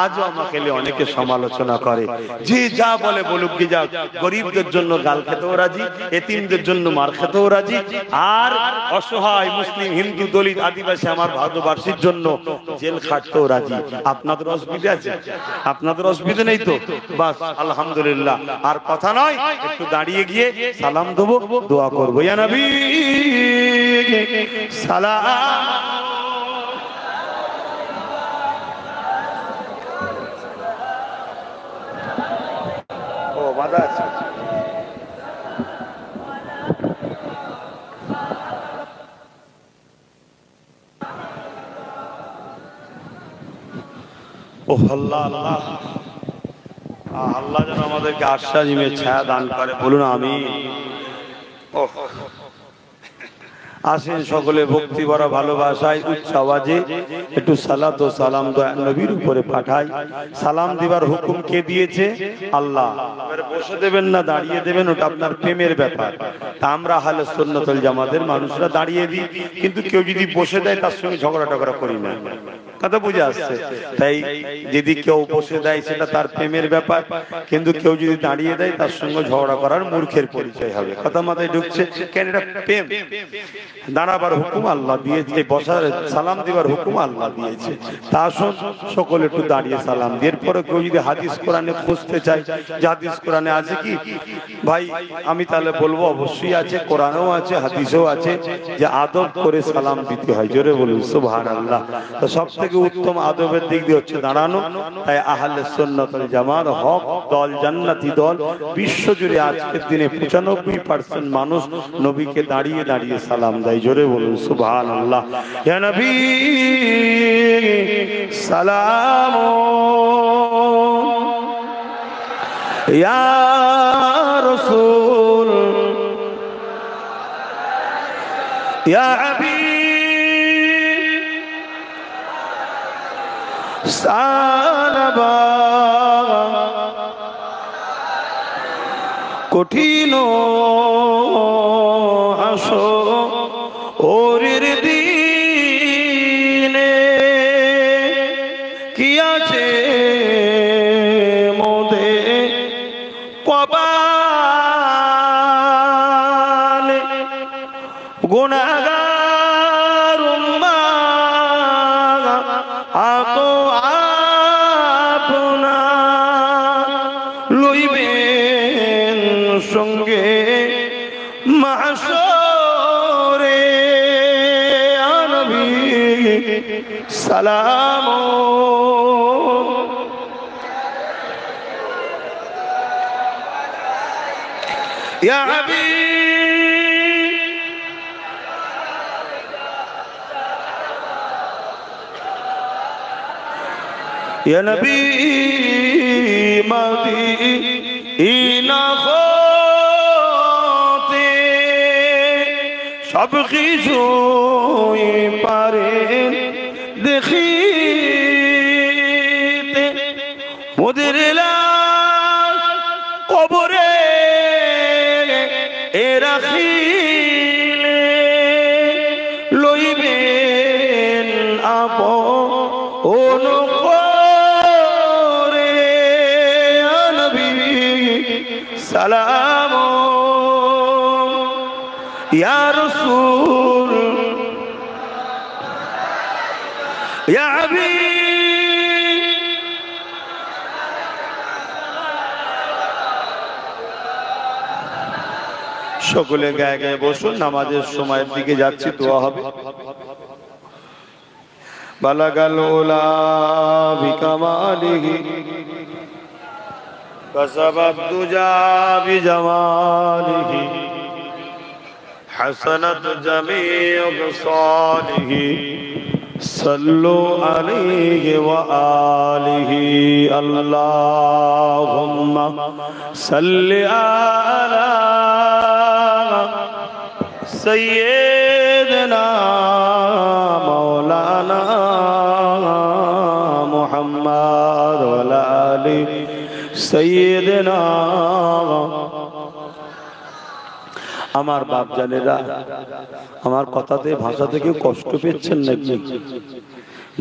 [SPEAKER 1] আজও আমাকে অনেকে সমালোচনা করে, যে যা বলে বলুক কি যাক, গরিবদের জন্য গাল খেতেও রাজি, এতিমদের জন্য মার খেতেও রাজি, আর অসহায় মুসলিম, হিন্দু, দলিত, আদিবাসী আমার ভারতবাসীর জন্য জেল খাটতেও রাজি। আপনাদের অসুবিধা আছে? আপনাদের অসুবিধা নেই তো? বাস আলহামদুলিল্লাহ। আর কথা নয়, একটু দাঁড়িয়ে গিয়ে সালাম দেবো, দোয়া করবো। ইয়া নবী সালাম। ও বাধা আছে। ও আল্লাহ, আল্লাহ আল্লাহ যেন আমাদেরকে আশ্বাস জিমে ছায়া দান করে, বলুন আমিন। আসেন সকলে ভক্তি ভরা ভালোবাসায় উচ্চ আওয়াজে একটু সালাত ও সালাম দয়ার নবীর উপরে পাঠাই। সালাম দিবার হুকুম কে দিয়েছে? আল্লাহ। বসে দেবেন না দাঁড়িয়ে দেবেন, ওটা আপনার প্রেমের ব্যাপার। তা আমরা আহলে সুন্নাত ওয়াল জামাতের মানুষরা দাঁড়িয়ে দিই, কিন্তু কেউ যদি বসে দেয় তার সঙ্গে ঝগড়া টগড়া করি না। কথা বুঝে আসছে? তাই যদি কেউ বসে দেয় সেটা তার প্রেমের ব্যাপার, কিন্তু কেউ যদি দাঁড়িয়ে দেয় তার সঙ্গে ঝগড়া করার মূর্খের পরিচয় হবে। কথা মাথায় ঢুকছে? কেন এটা প্রেম। দাঁড়াবার হুকুম আল্লাহ দিয়েছে, বসার সালাম দিবার হুকুম আল্লাহ দিয়েছে। তা আসুন সকলে একটু দাঁড়িয়ে সালাম দিয়ে। এরপরে কেউ যদি হাদিস কোরআনে খুঁজতে চায় যে হাদিস কোরআনে আছে কি, ভাই আমি তাহলে বলবো অবশ্যই আছে, কোরআনেও আছে, হাদিসেও আছে যে আদব করে সালাম দিতে হয়। জোরে বলুন সুবহানাল্লাহ। তো সব থেকে উত্তম আদবের দিক দিয়ে হচ্ছে দাঁড়ানো। তাই আহলে সুন্নাত ওয়াল জামাত হক দল, জান্নাতি দল, বিশ্বজুড়ে আজকের দিনে 95% মানুষ নবীকে দাঁড়িয়ে দাঁড়িয়ে সালাম দেয়। জোরে বলুন সুবহানাল্লাহ। ইয়া নবী সালাম, ইয়া রাসূল, ইয়া হাবিব সালাবা। কঠিন হাসরের দিনে কি আছে মোদের কপালে, গুনাহগার উম্মাহ আতো আপনা লইবেন সঙ্গে মাহশরে। নবী সালাম, ইয়া হাবিব ইয়া নবী মদিনা হতে সব কিছুই পারেন দেখিতে, মোদের লাশ কবরে এ রাখিলে লইবেন আপন করে। নবী সালাম ইয়া রাসূল ইয়া হাবিব। সকলে গায়ে গায়ে বসুন, নামাজের সময়ের দিকে যাচ্ছি, দোয়া হবে। বালাগাল উলা বিকামালিহি কাসাবাদ দুজা বিজামালিহি হাসানাত জামিউ বিসালিহি সাল্লু আলাইহি ওয়া আলিহি আল্লাহুম্মা সাল্লি আলা سيدنا مولانا محمد وعلى آل سيدنا। আমার বাপ জানেরা, আমার কথাতে ভাষা থেকে কষ্ট পেয়েছেন নাকি?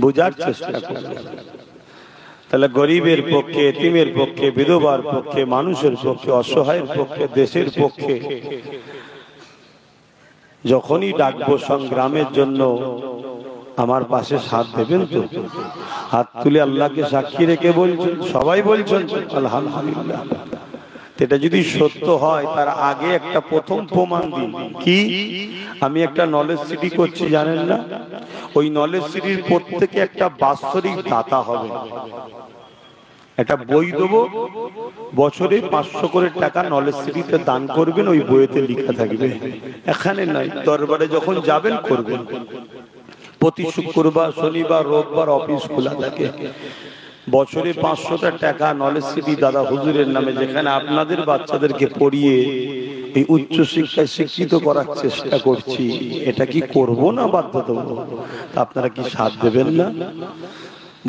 [SPEAKER 1] বোঝার চেষ্টা করুন। তাহলে গরিবের পক্ষে, এতিমের পক্ষে, বিধবার পক্ষে, মানুষের পক্ষে, অসহায়ের পক্ষে, দেশের পক্ষে যখনই ডাকবো সংগ্রামের জন্য আমার পাশে সাথ দেবেন তো? হাত তুলে আল্লাহকে সাক্ষী রেখে বলছেন, সবাই বলছেন আলহামদুলিল্লাহ। এটা যদি সত্য হয় তার আগে একটা প্রথম প্রমাণ দিন কি? আমি একটা নলেজ সিটি করছি, জানেন না? ওই নলেজ সিটির প্রত্যেকে একটা বাৎসরিক দাতা হবে। একটা বই দেবো, বছরে 500 করে টাকা নলেজ সিটিতে দান করবেন, ওই বইতে লেখা থাকবে। এখানে নয়, দরবারে যখন যাবেন করবেন। প্রতি শুক্রবার, শনিবার, রোববার অফিস খোলা থাকে। বছরে 500টা টাকা নলেজ সিটি দাদা হুজুরের নামে, যেখানে আপনাদের বাচ্চাদেরকে পড়িয়ে এই উচ্চ শিক্ষায় শিক্ষিত করার চেষ্টা করছি। এটা কি করব না বাধ্যতামূলক? আপনারা কি সাথ দেবেন না?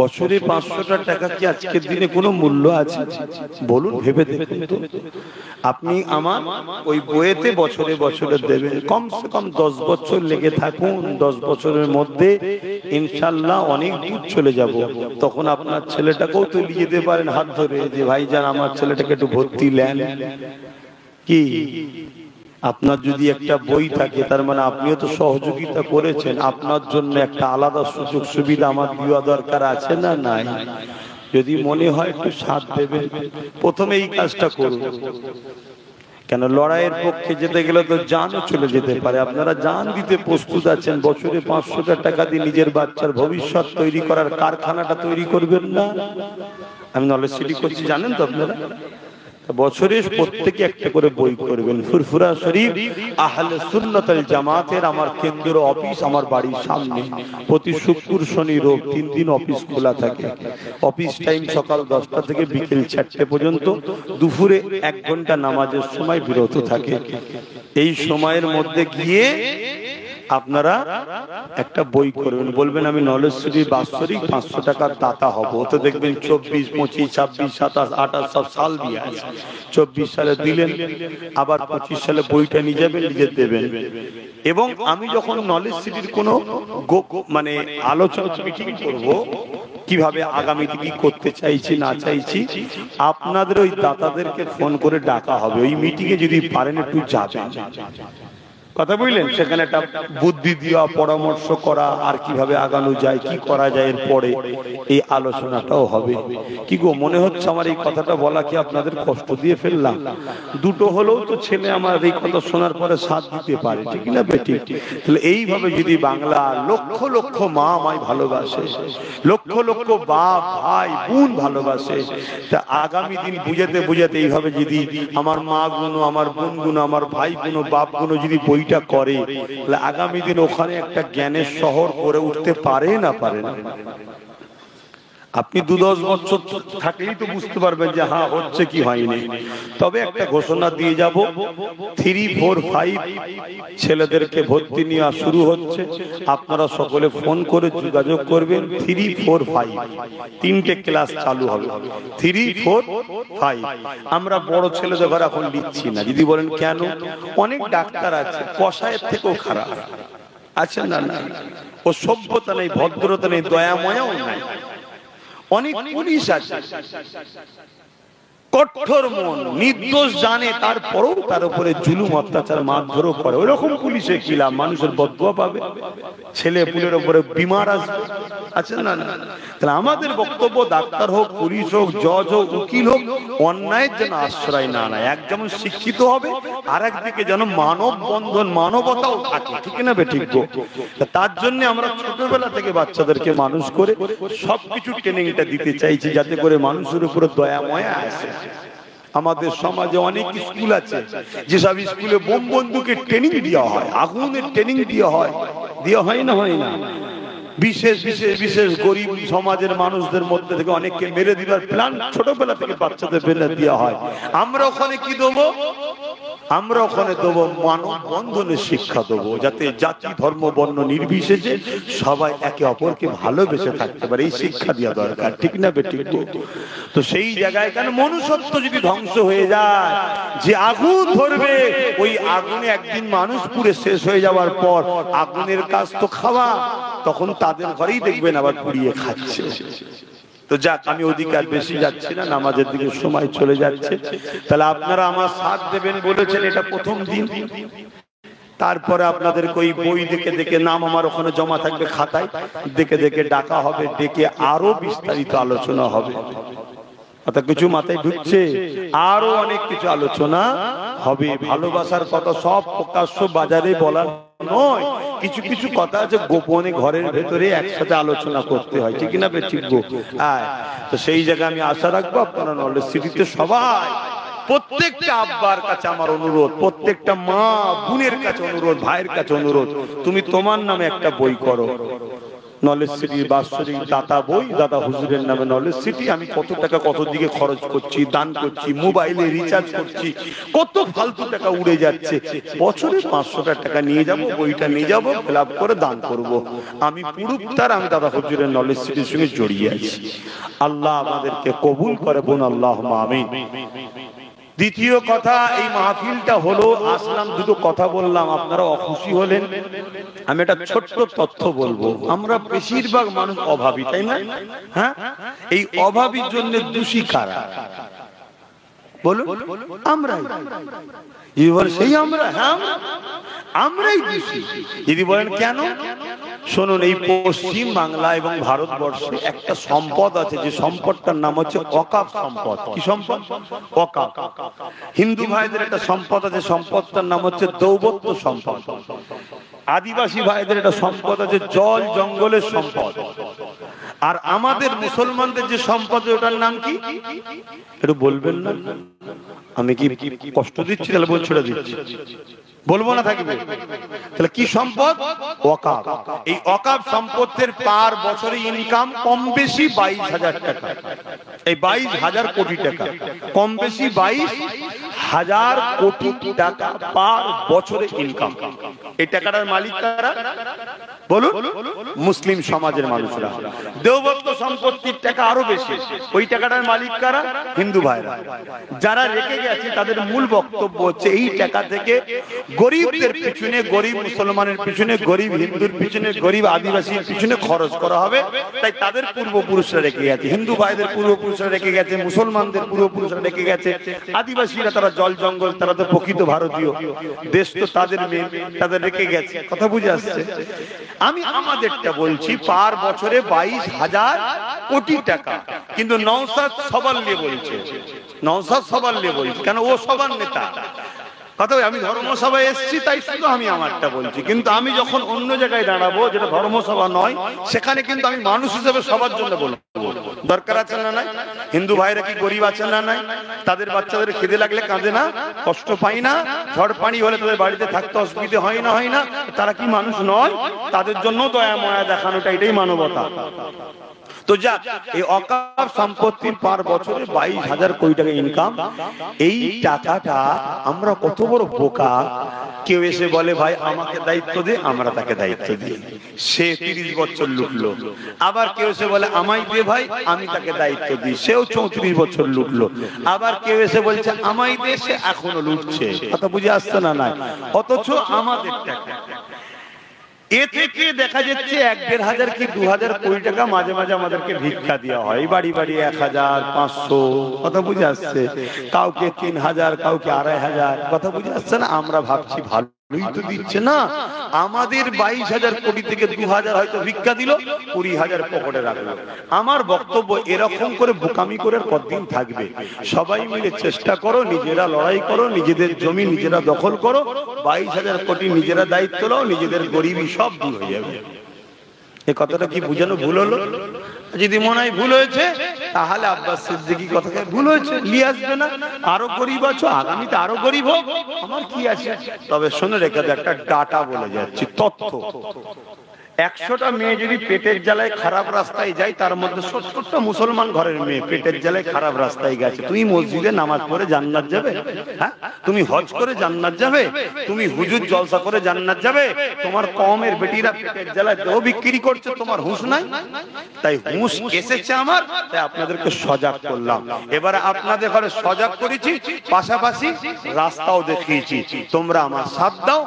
[SPEAKER 1] বছরে 500টা টাকা কি আজকের দিনে কোনো মূল্য আছে? বলুন, ভেবে দেখুন তো। আপনি আমার ওই বইয়েতে বছরে বছরে দেবেন, কমসে কম 10 বছর লেগে থাকুন। 10 বছরের মধ্যে ইনশাআল্লাহ অনেক দূর চলে যাব। তখন আপনার ছেলেটাকেও তো নিয়ে যেতে পারেন হাত ধরে, যে ভাইজান আমার ছেলেটাকে একটু ভর্তি নেন। কি আপনার যদি একটা বই থাকে, তার মানে আপনিও তো সহযোগিতা করেছেন। আপনার জন্য একটা আলাদা সুযোগ সুবিধা আমার দেওয়া দরকার আছে না নাই? যদি মনে হয় একটু সাথ দেবেন, প্রথমে এই কাজটা করুন। কেন লড়াইয়ের পক্ষে যেতে গেলে তো জানও চলে যেতে পারে। আপনারা জান দিতে প্রস্তুত আছেন, বছরে 500টা টাকা দিয়ে নিজের বাচ্চার ভবিষ্যৎ তৈরি করার কারখানাটা তৈরি করবেন না? আমি নলেজ সিটি করছি, জানেন তো আপনারা? বছরে প্রত্যেকে একটা করে বই করবেন। ফুরফুরা শরীফ আহলে সুন্নাত ওয়াল জামাতের আমার কেন্দ্র অফিস আমার বাড়ির সামনে। প্রতি শুক্র, শনি, রোব 3 দিন অফিস খোলা থাকে। অফিস টাইম সকাল 10টা থেকে বিকেল 4টে পর্যন্ত। দুপুরে 1 ঘন্টা নামাজের সময় বিরত থাকে। এই সময়ের মধ্যে গিয়ে আপনারা একটা বই করবেন, বলবেন আমি নলেজ সিটির বাৎসরিক 500 টাকার দাতা হব। তো দেখবেন 24, 25, 26, 27, 28 সব সাল দিয়ে আছে। 24 সালে দিলেন, আবার 25 সালে বইটা নিয়ে যাবেন, নিজে দেবেন। এবং আমি যখন নলেজ সিটির কোনো মানে আলোচনা মিটিং করব, কিভাবে আগামীতে কি করতে চাইছি না চাইছি, আপনাদের ওই দাতাদেরকে ফোন করে ডাকা হবে। ওই মিটিংয়ে যদি পারেন একটু যাবেন। কথা বুঝলেন? সেখানে একটা বুদ্ধি দেওয়া, পরামর্শ করা, আর কিভাবে আগানো যায়, কি করা যায়, এর পরে এই আলোচনাটাও হবে। কি গো, মনে হচ্ছে আমার এই কথাটা বলা কি আপনাদের কষ্ট দিয়ে ফেললাম? দুটো হলেও তো ছেলে আমার এই কথা শোনার পরে সাথ দিতে পারে, ঠিক না বেটি? তাহলে এইভাবে যদি বাংলা লক্ষ লক্ষ মা আমায় ভালোবাসে, লক্ষ লক্ষ বাপ ভাই বোন ভালোবাসে, তা আগামী দিন বুঝাতে বুঝাতে এইভাবে যদি আমার মা গুলো, আমার বোন গুলো, আমার ভাই গুলো, বাপ গুলো যদি বইটা করে, তাহলে আগামী দিন ওখানে একটা জ্ঞানের শহর গড়ে উঠতে পারে না পারে না? আপনি 2-10 বছর থাকলেই তো বুঝতে পারবেন যে হ্যাঁ হচ্ছে কি হয়নি। তবে একটা ঘোষণা দিয়ে যাব, 3, 4, 5 ছেলেদেরকে ভর্তি নেওয়া শুরু হচ্ছে। আপনারা সকলে ফোন করে যোগাযোগ করবেন। 3, 4, 5 3টে ক্লাস চালু হবে। 3, 4, 5 আমরা বড় ছেলেদের ঘরে এখন লিখছি না। যদি বলেন কেন? অনেক ডাক্তার আছে, কষায়ের থেকেও খারাপ আছে না? না, ও সভ্যতা নেই, ভদ্রতা নেই, দয়া ময়াও নাই। অনেক পুলিশ আছে, কঠোর মন, নির্দোষ জানে, তারপরেও তার উপরে জুলুম অত্যাচার মারধরও করে। ওইরকম পুলিশে কি লাভ? মানুষের বদদুয়া পাবে, ছেলে পুলের উপরে বিমার আসবে, আছে না? তাহলে আমাদের বক্তব্য, ডাক্তার হোক, পুলিশ হোক, জজ হোক, উকিল হোক, অন্যায়ের যেন আশ্রয় না নেয়। এক যেমন শিক্ষিত হবে, আর একদিকে যেন মানব বন্ধন, মানবতাও থাকে, ঠিক না বে ঠিক? তার জন্য আমরা ছোটবেলা থেকে বাচ্চাদেরকে মানুষ করে সবকিছু ট্রেনিংটা দিতে চাইছি, যাতে করে মানুষের উপরে দয়া ময়া আসে। আমাদের সমাজে অনেক স্কুল আছে, যেসব স্কুলে বোম বন্দুকের ট্রেনিং দেওয়া হয়, আগুনের ট্রেনিং দেওয়া হয়, না হয় না? বিশেষ বিশেষ বিশেষ গরিব সমাজের মানুষদের মধ্যে থেকে অনেককে মেরে দিবার প্ল্যান ছোটবেলা থেকে বাচ্চাদের বেঁধে দেওয়া হয়। আমরা ওখানে কি দেবো? আমরা ওখানে দেবো মানব বন্ধনের শিক্ষা দেবো, যাতে জাতি ধর্ম বর্ণ নির্বিশেষে সবাই একে অপরকে ভালোবেসে থাকতে পারে। এই শিক্ষা দেওয়া দরকার, ঠিক না বেঠিক? তো সেই জায়গায় কেন মনুষ্যত্ব যদি ধ্বংস হয়ে যায়, যে আগুন ধরবে, ওই আগুনে একদিন মানুষ পুড়ে শেষ হয়ে যাওয়ার পর আগুনের কাজ তো খাওয়া, তখন তাদের ঘরেই দেখবেন আবার পুড়িয়ে খাচ্ছে। তো যাক, আমি ওদিকে আর বেশি যাচ্ছি না, নামাজের দিকে সময় চলে যাচ্ছে। তাহলে আপনারা আমার সাথ দেবেন বলেছেন, এটা প্রথম দিন। তারপরে আপনাদেরকে ওই বই দেখে দেখে, নাম আমার ওখানে জমা থাকবে খাতায়, দেখে দেখে ডাকা হবে, ডেকে আরো বিস্তারিত আলোচনা হবে। কিছু মাথায় ঢুকছে? আরো অনেক কিছু আলোচনা হবে। ভালোবাসার কথা সব প্রকাশ্য বাজারে বলার নয়, কিছু কিছু কথা আছে গোপনে ঘরের ভেতরে একসাথে আলোচনা করতে হয়, ঠিক না ঠিক? তো সেই জায়গায় আমি আশা রাখবো আপনারা নলেজ সিটিতে সবাই, প্রত্যেকটা আব্বার কাছে আমার অনুরোধ, প্রত্যেকটা মা বোনের কাছে অনুরোধ, ভাইয়ের কাছে অনুরোধ, তুমি তোমার নামে একটা বই করো, নলেজ সিটি বাৎসরিক দাতা বই, দাদা হুজুরের নামে নলেজ সিটি। আমি কত টাকা কত দিকে খরচ করছি, দান করছি, মোবাইলে রিচার্জ করছি, কত ফালতু টাকা উড়ে যাচ্ছে। বছরে 500 টাকা নিয়ে যাব, বইটা নিয়ে যাব, ফিল আপ করে দান করব। আমি পুরুত্তার, আমি দাদা হুজুরের নলেজ সিটির সঙ্গে জড়িয়ে আছি। আল্লাহ আমাদেরকে কবুল করে, বোন আল্লাহুম্মা আমিন। দ্বিতীয় কথা, এই মাহফিলটা হলো, আসলাম দুটো কথা বললাম, আপনারা অখুশি হলেন। আমি একটা ছোট্ট তথ্য বলবো। আমরা বেশিরভাগ মানুষ অভাবী, তাই না? হ্যাঁ, এই অভাবীর জন্য দোষী কারা বলুন? আমরাই। সেই আমরা, হ্যাঁ আমরাই দোষী। যদি বলেন কেন, শুনুন, এই পশ্চিম বাংলা এবং ভারতবর্ষে একটা সম্পদ আছে, যে সম্পদটার নাম হচ্ছে ওয়াকফ সম্পদ। কি সম্পদ? ওয়াকফ। হিন্দু ভাইদের একটা সম্পদ আছে, সম্পদটার নাম হচ্ছে দৌবত্য সম্পদ। আদিবাসী ভাইদের একটা সম্পদ আছে, জল জঙ্গলের সম্পদ। আর আমাদের মুসলমানদের যে সম্পদ, ওটার নাম কি? একটু বলবেন না? আমি কি কষ্ট দিচ্ছি? তাহলে বল, ছেড়ে দিচ্ছি, বলবো না থাকবে। তাহলে কি সম্পদ? ওয়াকফ। এই ওয়াকফ সম্পদের পার বছরে ইনকাম কম বেশি 22,000 টাকা। এই 22,000 কোটি টাকা, কম বেশি 22,000 কোটি টাকা পার বছরে ইনকাম। এই টাকাটার মালিক কারা বলুন? মুসলিম সমাজের মানুষরা। দেওবত্ত সম্পত্তির টাকা আরো বেশি, ওই টাকাটার মালিক কারা? হিন্দু ভাইরা। যারা রেখে গেছে তাদের মূল বক্তব্য হচ্ছে, এই টাকা থেকে গরিবদের পিছনে, গরিব মুসলমানের পিছনে, গরিব হিন্দুর পিছনে, গরিব আদিবাসীর পিছনে খরচ করা হবে। তাই তাদের পূর্বপুরুষরা রেখে গেছে, হিন্দু ভাইদের পূর্বপুরুষরা রেখে গেছে, মুসলমানদের পূর্বপুরুষরা রেখে গেছে, আদিবাসীরা তারা জল জঙ্গল, তারা তো প্রকৃত ভারতীয়, দেশ তো তাদের মেয়ে, তাদের রেখে গেছে। কথা বুঝে আসছে? আমি আমাদেরটা বলছি, পার বছরে 22,000 কোটি টাকা। কিন্তু নওশাদ সবার নিয়ে বলছে, নওশাদ সবার নিয়ে বলছে। কেন? ও সবার নেতা। কথা, আমি ধর্মসভায় এসেছি তাই শুধু আমি আমারটা বলছি, কিন্তু আমি যখন অন্য জায়গায় দাঁড়াবো, যেটা ধর্মসভা নয়, সেখানে কিন্তু আমি মানুষ হিসেবে সবার জন্য বলবো। দরকার আছে না নাই? হিন্দু ভাইরা কি গরিব আছে না নাই? তাদের বাচ্চাদের খিদে লাগলে কাঁদে না, কষ্ট পাই না? ঝড় পানি হলে তাদের বাড়িতে থাকতে অসুবিধা হয় না? হয় না? তারা কি মানুষ নয়? তাদের জন্য দয়া ময়া দেখানোটা, এটাই মানবতা। তো যাক, এই ওয়াকফ সম্পত্তির পার বছরে 22,000 কোটি টাকা ইনকাম। এই টাকাটা আমরা কত বড় বোকা। কেউ এসে বলে, ভাই আমাকে দায়িত্ব দে, আমরা তাকে দায়িত্ব দিই, সে 30 বছর লুটলো। আবার কেউ এসে বলে, আমায় দে ভাই, আমি তাকে দায়িত্ব দিই, সেও 34 বছর লুটলো। আবার কেউ এসে বলছে, আমায় দে, সে এখনো লুটছে। কথা বুঝে আসছে না? নাই। অথচ আমাদের টাকা। এ থেকে দেখা যাচ্ছে 1-1.5 কি 2,000 কোটি টাকা মাঝে মাঝে আমাদেরকে ভিক্ষা দেওয়া হয়, বাড়ি বাড়ি 1,000 500, কথা বুঝে আসছে, কাউকে 3,000, কাউকে 2,500, কথা বুঝে আসছে না। আমরা ভাবছি ভালোই তো দিচ্ছে না, আমাদের 22,000 কোটি থেকে 2,000 হয়তো ভিক্ষা দিল, 20,000 পকেটে রাখলো। আমার বক্তব্য এরকম করে বোকামি করে কতদিন থাকবে? সবাই মিলে চেষ্টা করো, নিজেরা লড়াই করো, নিজেদের জমি নিজেরা দখল করো, 22,000 কোটি নিজেরা দায়িত্ব নাও, নিজেদের গরিবী সব দূর হয়ে যাবে। এই কথাটা কি বুঝানো ভুল হলো? যদি মনে হয় ভুল হয়েছে, তাহলে আব্বাস সিদ্দিকী কথাকে ভুল হয়েছে নিয়ে আসবে না। আরো গরিব আছো, আগামীতে আরো গরিব হোক, আমার কি আছে। তবে শুনে রেখে দে, একটা ডাটা বলে যাচ্ছি, তথ্য। 100টা মেয়ে যদি পেটের জ্বালায় খারাপ রাস্তায় যায়, তার মধ্যে 70টা মুসলমান ঘরের মেয়ে পেটের জ্বালায় খারাপ রাস্তায় গেছে। তুমি মসজিদে নামাজ পড়ে জান্নাত যাবে? হ্যাঁ, তুমি হজ করে জান্নাত যাবে? তুমি হুজুর জলসা করে জান্নাত যাবে? তোমার কওমের বেটিরা পেটের জ্বালায় দেহ বিক্রি করছে, তোমার হুঁশ নাই? তাই হুঁশ এসেছে আমার, তাই আপনাদেরকে সজাগ করলাম। এবারে আপনাদের ঘরে সজাগ করেছি, পাশাপাশি রাস্তাও দেখিয়েছি। তোমরা আমার সাথ দাও,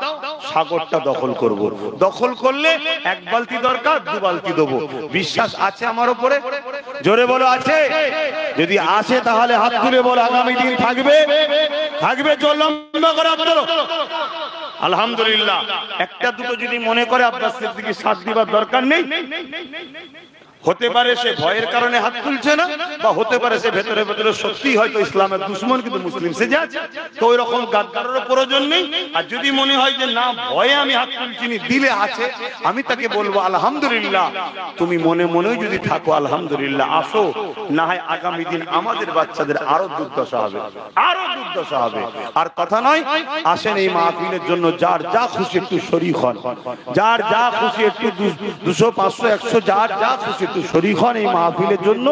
[SPEAKER 1] সাগরটা দখল করব। দখল করলে 1 বালতি দরকার, 2 বালতি দেবো। বিশ্বাস আছে আমার উপরে? জোরে বলো আছে? যদি আছে তাহলে হাত তুলে বলো আগামী দিন থাকবে, থাকবে। জোর লম্বা করে হাত তোলো। আলহামদুলিল্লাহ। একটা দুটো যদি মনে করে আব্বাস সিদ্দিকীর সাথ দিবার দরকার নেই, হতে পারে সে ভয়ের কারণে হাত তুলছে না, বা হতে পারে সে ভেতরে ভেতরে সত্যি হয়তো ইসলামের দুশ্মন, কিন্তু মুসলিম সে যাচ্ছে, তো ওই রকম গাদ্দারের প্রয়োজন নেই। আর যদি মনে হয় যে না, ভয়ে আমি হাত তুলছি না, দিলে আছে, আমি তাকে বলবো আলহামদুলিল্লাহ। তুমি মনে মনেও যদি থাকো আলহামদুলিল্লাহ, আসো, না হয় আগামী দিন আমাদের বাচ্চাদের আরো দুর্দশা হবে, আরো দুর্দশা হবে। আর কথা নয়, আসেন এই মাহফিলের জন্য যার যা খুশি একটু শরীক হন, যার যা খুশি একটু 200, 500, 100, যার যা খুশি একটু শরীক হন এই মাহফিলের জন্য।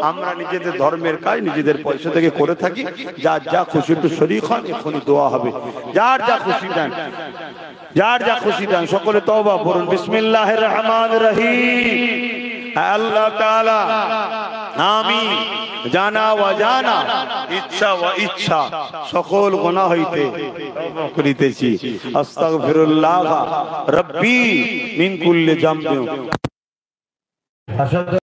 [SPEAKER 1] আমরা নিজেদের ধর্মের কাজ নিজেদের পয়সা থেকে করে থাকি, যার যা খুশি একটু শরীক হন, এখনই দোয়া হবে। যার যা খুশি দেন, যার যা খুশি দেন। সকলে তওবা পড়ুন, বিসমিল্লাহির রহমানির রহিম। আল্লাহ তাআলা আমি জানা ওয়া জানা, ইচ্ছা ওয়া ইচ্ছা সকল গুনাহ হইতে তওবা করিতেছি। আস্তাগফিরুল্লাহ রাব্বি মিন কুল্লি জামবিন।